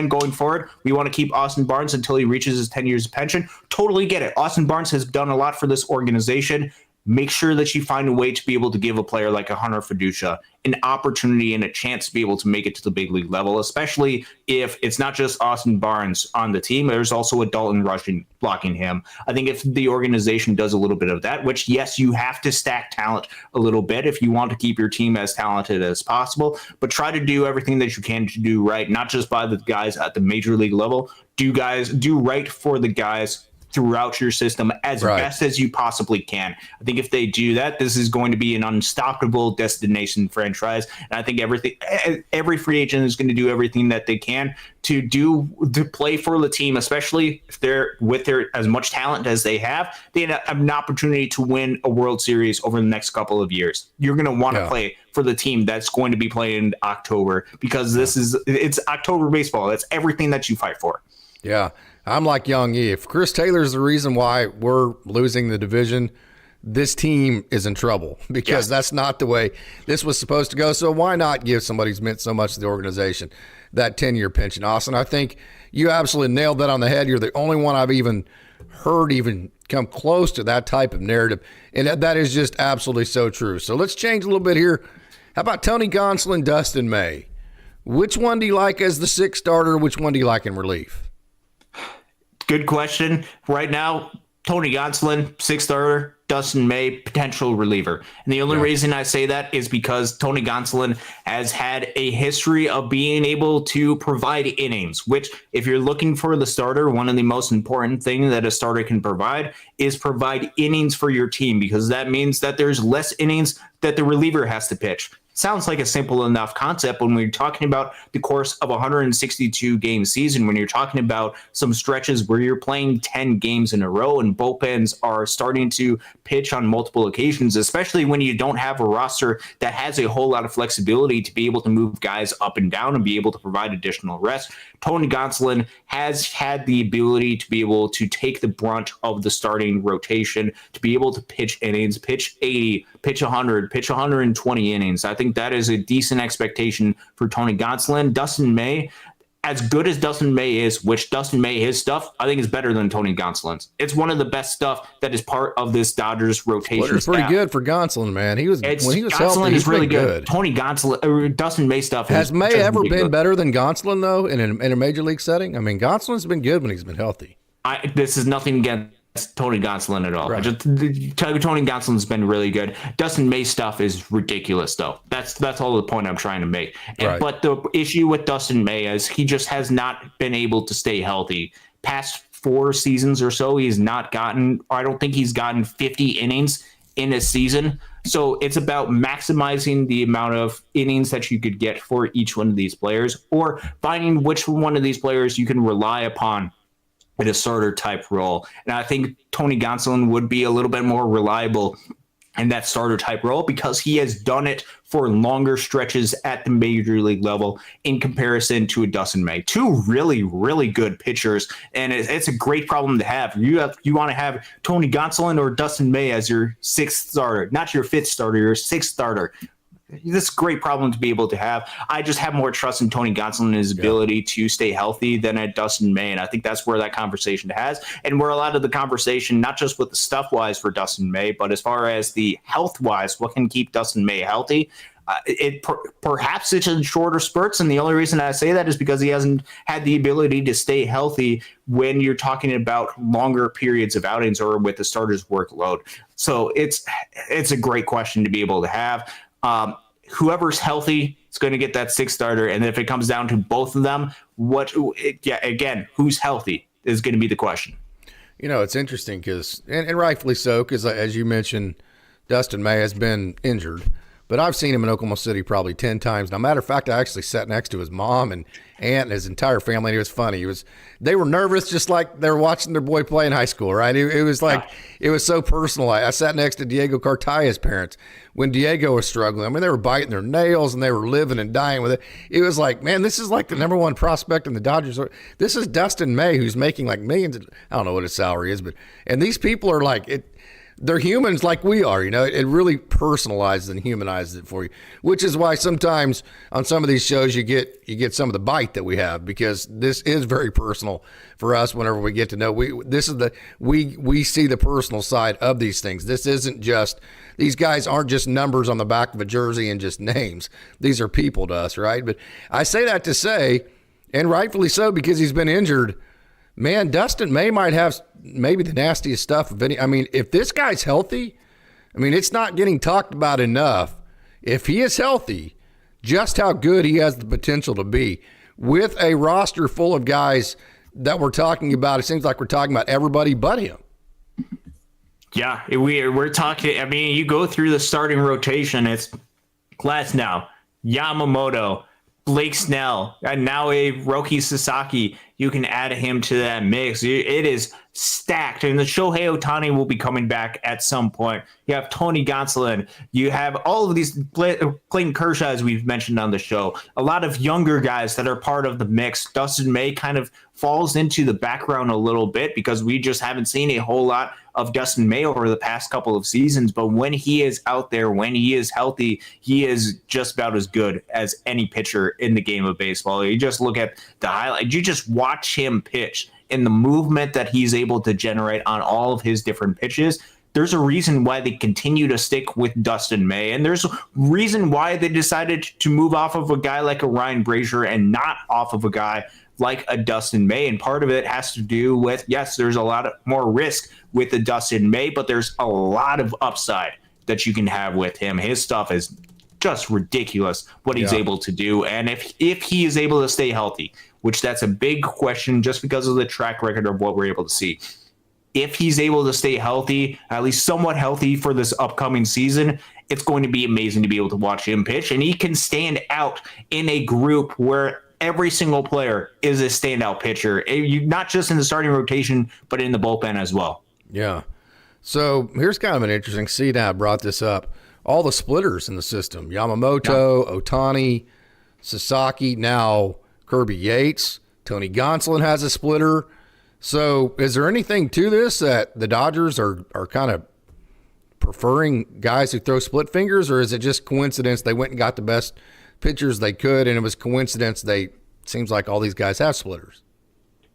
going forward, we want to keep Austin Barnes until he reaches his 10 years of pension. Totally get it. Austin Barnes has done a lot for this organization. Make sure that you find a way to be able to give a player like a Hunter Fiducia an opportunity and a chance to be able to make it to the big league level, especially if it's not just Austin Barnes on the team. There's also a Dalton Rushing blocking him. I think if the organization does a little bit of that, which, yes, you have to stack talent a little bit if you want to keep your team as talented as possible, but try to do everything that you can to do right, not just by the guys at the major league level. Do right for the guys throughout your system as best as you possibly can. I think if they do that, this is going to be an unstoppable destination franchise. And I think every free agent is going to do everything that they can to play for the team, especially if they're with their as much talent as they have an opportunity to win a World Series over the next couple of years. You're going to want to play for the team that's going to be playing in October, because it's October baseball. That's everything that you fight for. Yeah. I'm like Young E. If Chris Taylor's the reason why we're losing the division, this team is in trouble, because that's not the way this was supposed to go. So why not give somebody who's meant so much to the organization that 10-year pension? Austin, I think you absolutely nailed that on the head. You're the only one I've even heard come close to that type of narrative. And that is just absolutely so true. So let's change a little bit here. How about Tony Gonsolin, Dustin May? Which one do you like as the sixth starter? Which one do you like in relief? Good question. Right now, Tony Gonsolin, sixth starter, Dustin May, potential reliever. And the only reason I say that is because Tony Gonsolin has had a history of being able to provide innings, which, if you're looking for the starter, one of the most important things that a starter can provide is provide innings for your team, because that means that there's less innings that the reliever has to pitch. Sounds like a simple enough concept when we're talking about the course of a 162 game season, when you're talking about some stretches where you're playing 10 games in a row and bullpens are starting to pitch on multiple occasions, especially when you don't have a roster that has a whole lot of flexibility to be able to move guys up and down and be able to provide additional rest. Tony Gonsolin has had the ability to be able to take the brunt of the starting rotation, to be able to pitch innings, pitch 80, pitch 100, pitch 120 innings. I think that is a decent expectation for Tony Gonsolin. Dustin May, as good as Dustin May is, which Dustin May, his stuff, I think is better than Tony Gonsolin's. It's one of the best stuff that is part of this Dodgers rotation. It's pretty good for Gonsolin, man. When he was Gonsolin healthy, is really good. Tony Gonsolin, Dustin May stuff. Has May ever been better than Gonsolin though in a major league setting? I mean, Gonsolin's been good when he's been healthy. This is nothing against Tony Gonsolin at all. Right. Tony Gonsolin's been really good. Dustin May stuff is ridiculous, though. That's all the point I'm trying to make. But the issue with Dustin May is he just has not been able to stay healthy. Past 4 seasons or so, I don't think he's gotten 50 innings in a season. So it's about maximizing the amount of innings that you could get for each one of these players, or finding which one of these players you can rely upon in a starter type role. And I think Tony Gonsolin would be a little bit more reliable in that starter type role because he has done it for longer stretches at the major league level in comparison to a Dustin May. Two really, really good pitchers, and it's a great problem to have. You want to have Tony Gonsolin or Dustin May as your sixth starter, not your fifth starter, your sixth starter. This is a great problem to be able to have. I just have more trust in Tony Gonsolin and his ability to stay healthy than at Dustin May. And I think that's where that conversation has. And where a lot of the conversation, not just with the stuff-wise for Dustin May, but as far as the health-wise, what can keep Dustin May healthy? Perhaps it's in shorter spurts. And the only reason I say that is because he hasn't had the ability to stay healthy when you're talking about longer periods of outings or with the starter's workload. So it's a great question to be able to have. Whoever's healthy is going to get that sixth starter. And if it comes down to both of them, who's healthy is going to be the question. You know, it's interesting because, and rightfully so, because as you mentioned, Dustin May has been injured, but I've seen him in Oklahoma City probably 10 times. Now, matter of fact, I actually sat next to his mom and aunt and his entire family, and it was funny. They were nervous just like they were watching their boy play in high school, right? It was like, it was so personal. I sat next to Diego Cartaya's parents when Diego was struggling. I mean, they were biting their nails and they were living and dying with it. It was like, man, this is like the number one prospect in the Dodgers. This is Dustin May, who's making like millions. I don't know what his salary is, and these people are like, they're humans like we are, you know. It really personalizes and humanizes it for you, which is why sometimes on some of these shows you get some of the bite that we have, because this is very personal for us. Whenever we get to know, we see the personal side of these things. This isn't just, these guys aren't just numbers on the back of a jersey and just names. These are people to us, right? But I say that to say, and rightfully so, because he's been injured. Man, Dustin May might have maybe the nastiest stuff of any. I mean, if this guy's healthy, I mean, it's not getting talked about enough. If he is healthy, just how good he has the potential to be with a roster full of guys that we're talking about. It seems like we're talking about everybody but him. Yeah, we're talking. I mean, you go through the starting rotation. It's Glasnow, Yamamoto, Blake Snell, and now a Roki Sasaki. You can add him to that mix. It is stacked, and the Shohei Ohtani will be coming back at some point. You have Tony Gonsolin. You have all of these, Clayton Kershaw, as we've mentioned on the show. A lot of younger guys that are part of the mix. Dustin May kind of falls into the background a little bit because we just haven't seen a whole lot of Dustin May over the past couple of seasons. But when he is out there, when he is healthy, he is just about as good as any pitcher in the game of baseball. You just look at the highlights. You just watch him pitch and the movement that he's able to generate on all of his different pitches. There's a reason why they continue to stick with Dustin May, and there's a reason why they decided to move off of a guy like a Ryan Brasier and not off of a guy like a Dustin May. And part of it has to do with, yes, there's a lot more risk with the Dustin May, but there's a lot of upside that you can have with him. His stuff is just ridiculous what he's able to do. And if he is able to stay healthy, which that's a big question just because of the track record of what we're able to see. If he's able to stay healthy, at least somewhat healthy for this upcoming season, it's going to be amazing to be able to watch him pitch. And he can stand out in a group where every single player is a standout pitcher, not just in the starting rotation, but in the bullpen as well. Yeah. So here's kind of an interesting, see, now I brought this up. All the splitters in the system, Yamamoto, Ohtani, Sasaki, now Kirby Yates, Tony Gonsolin has a splitter. So is there anything to this that the Dodgers are kind of preferring guys who throw split fingers, or is it just coincidence they went and got the best pitchers they could, and it was coincidence seems like all these guys have splitters?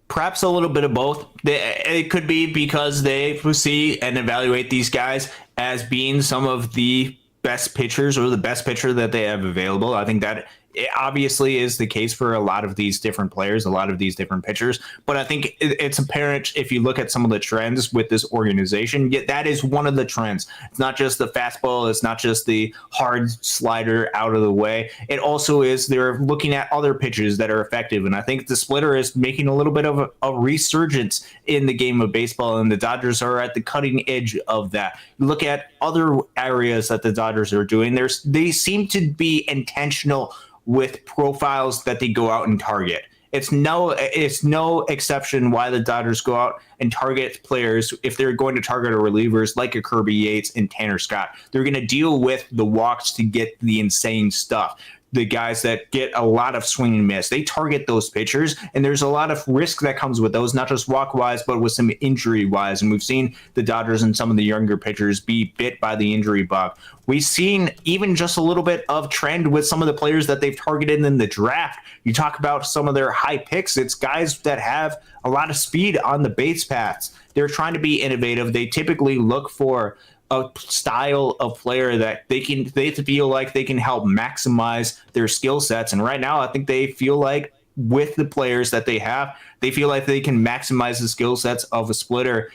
Perhaps a little bit of both. It could be because they see and evaluate these guys as being some of the best pitchers or the best pitcher that they have available. I think that it obviously is the case for a lot of these different players, a lot of these different pitchers. But I think it's apparent if you look at some of the trends with this organization, that is one of the trends. It's not just the fastball. It's not just the hard slider out of the way. It also is they're looking at other pitches that are effective. And I think the splitter is making a little bit of a resurgence in the game of baseball, and the Dodgers are at the cutting edge of that. You look at other areas that the Dodgers are doing. They seem to be intentional with profiles that they go out and target. It's no exception why the Dodgers go out and target players if they're going to target relievers like a Kirby Yates and Tanner Scott. They're going to deal with the walks to get the insane stuff. The guys that get a lot of swing and miss, they target those pitchers, and there's a lot of risk that comes with those, not just walk-wise, but with some injury-wise. And we've seen the Dodgers and some of the younger pitchers be bit by the injury bug. We've seen even just a little bit of trend with some of the players that they've targeted in the draft. You talk about some of their high picks. It's guys that have a lot of speed on the base paths. They're trying to be innovative. They typically look for a style of player that they feel like they can help maximize their skill sets. And right now, I think they feel like with the players that they have, they feel like they can maximize the skill sets of a splitter.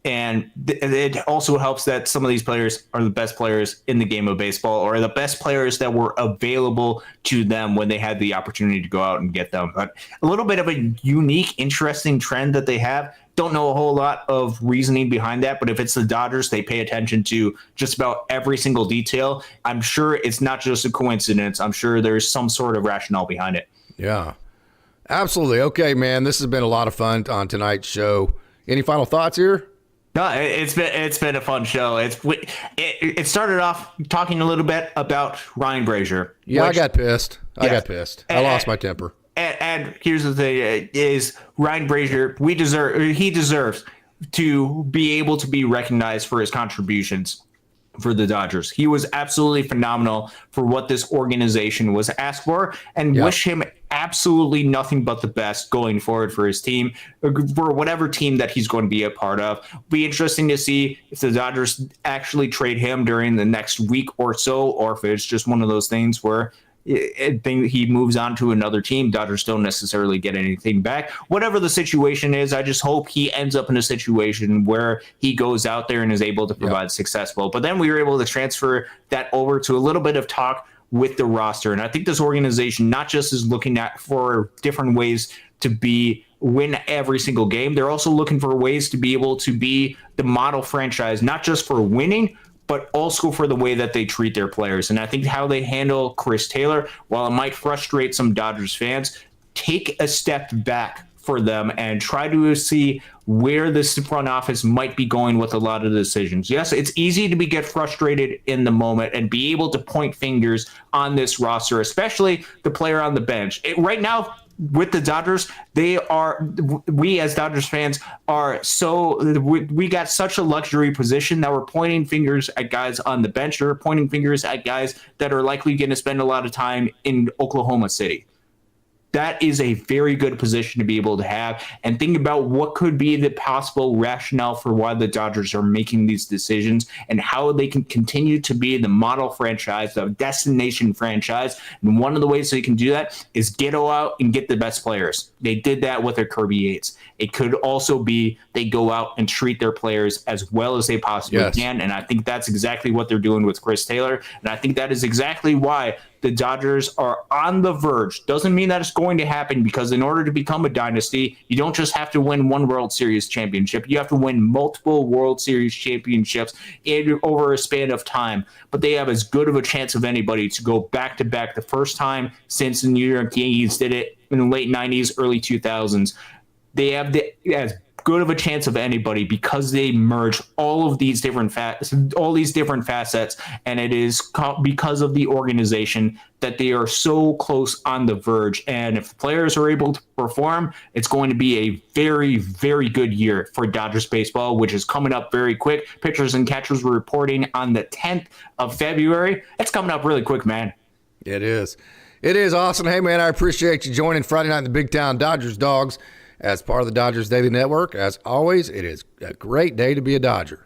And it also helps that some of these players are the best players in the game of baseball, or the best players that were available to them when they had the opportunity to go out and get them. But a little bit of a unique, interesting trend that they have. Don't know a whole lot of reasoning behind that, but if it's the Dodgers, they pay attention to just about every single detail. I'm sure it's not just a coincidence. I'm sure there's some sort of rationale behind it. Yeah, absolutely. Okay, man, this has been a lot of fun on tonight's show. Any final thoughts here? No, it's been a fun show. It started off talking a little bit about Ryan Brasier. Yeah, I got pissed. I lost my temper. And here's the thing: is Ryan Brasier? He deserves to be able to be recognized for his contributions for the Dodgers. He was absolutely phenomenal for what this organization was asked for, and wish him absolutely nothing but the best going forward for his team, for whatever team that he's going to be a part of. Be interesting to see if the Dodgers actually trade him during the next week or so, or if it's just one of those things where he moves on to another team. Dodgers don't necessarily get anything back. Whatever the situation is, I just hope he ends up in a situation where he goes out there and is able to provide successful. But then we were able to transfer that over to a little bit of talk with the roster. And I think this organization not just is looking at for different ways to win every single game. They're also looking for ways to be able to be the model franchise, not just for winning, but also for the way that they treat their players. And I think how they handle Chris Taylor, while it might frustrate some Dodgers fans, take a step back for them and try to see where this front office might be going with a lot of the decisions. Yes, it's easy to get frustrated in the moment and be able to point fingers on this roster, especially the player on the bench. Right now, with the Dodgers, we as Dodgers fans we got such a luxury position that we're pointing fingers at guys on the bench, or pointing fingers at guys that are likely going to spend a lot of time in Oklahoma City. That is a very good position to be able to have, and think about what could be the possible rationale for why the Dodgers are making these decisions and how they can continue to be the model franchise, the destination franchise. And one of the ways they can do that is go out and get the best players. They did that with their Kirby Yates. It could also be they go out and treat their players as well as they possibly can. And I think that's exactly what they're doing with Chris Taylor. And I think that is exactly why the Dodgers are on the verge. Doesn't mean that it's going to happen, because in order to become a dynasty, you don't just have to win one World Series championship. You have to win multiple World Series championships over a span of time. But they have as good of a chance of anybody to go back-to-back, the first time since the New York Yankees did it in the late 90s, early 2000s. They have as good of a chance of anybody because they merge all of these different facets, and it is because of the organization that they are so close on the verge. And if players are able to perform, it's going to be a very, very good year for Dodgers baseball, which is coming up very quick. Pitchers and catchers were reporting on the 10th of February. It's coming up really quick, man. It is. It is awesome. Hey, man, I appreciate you joining Friday Night in the Big Town Dodgers Dogs as part of the Dodgers Daily Network. As always, it is a great day to be a Dodger.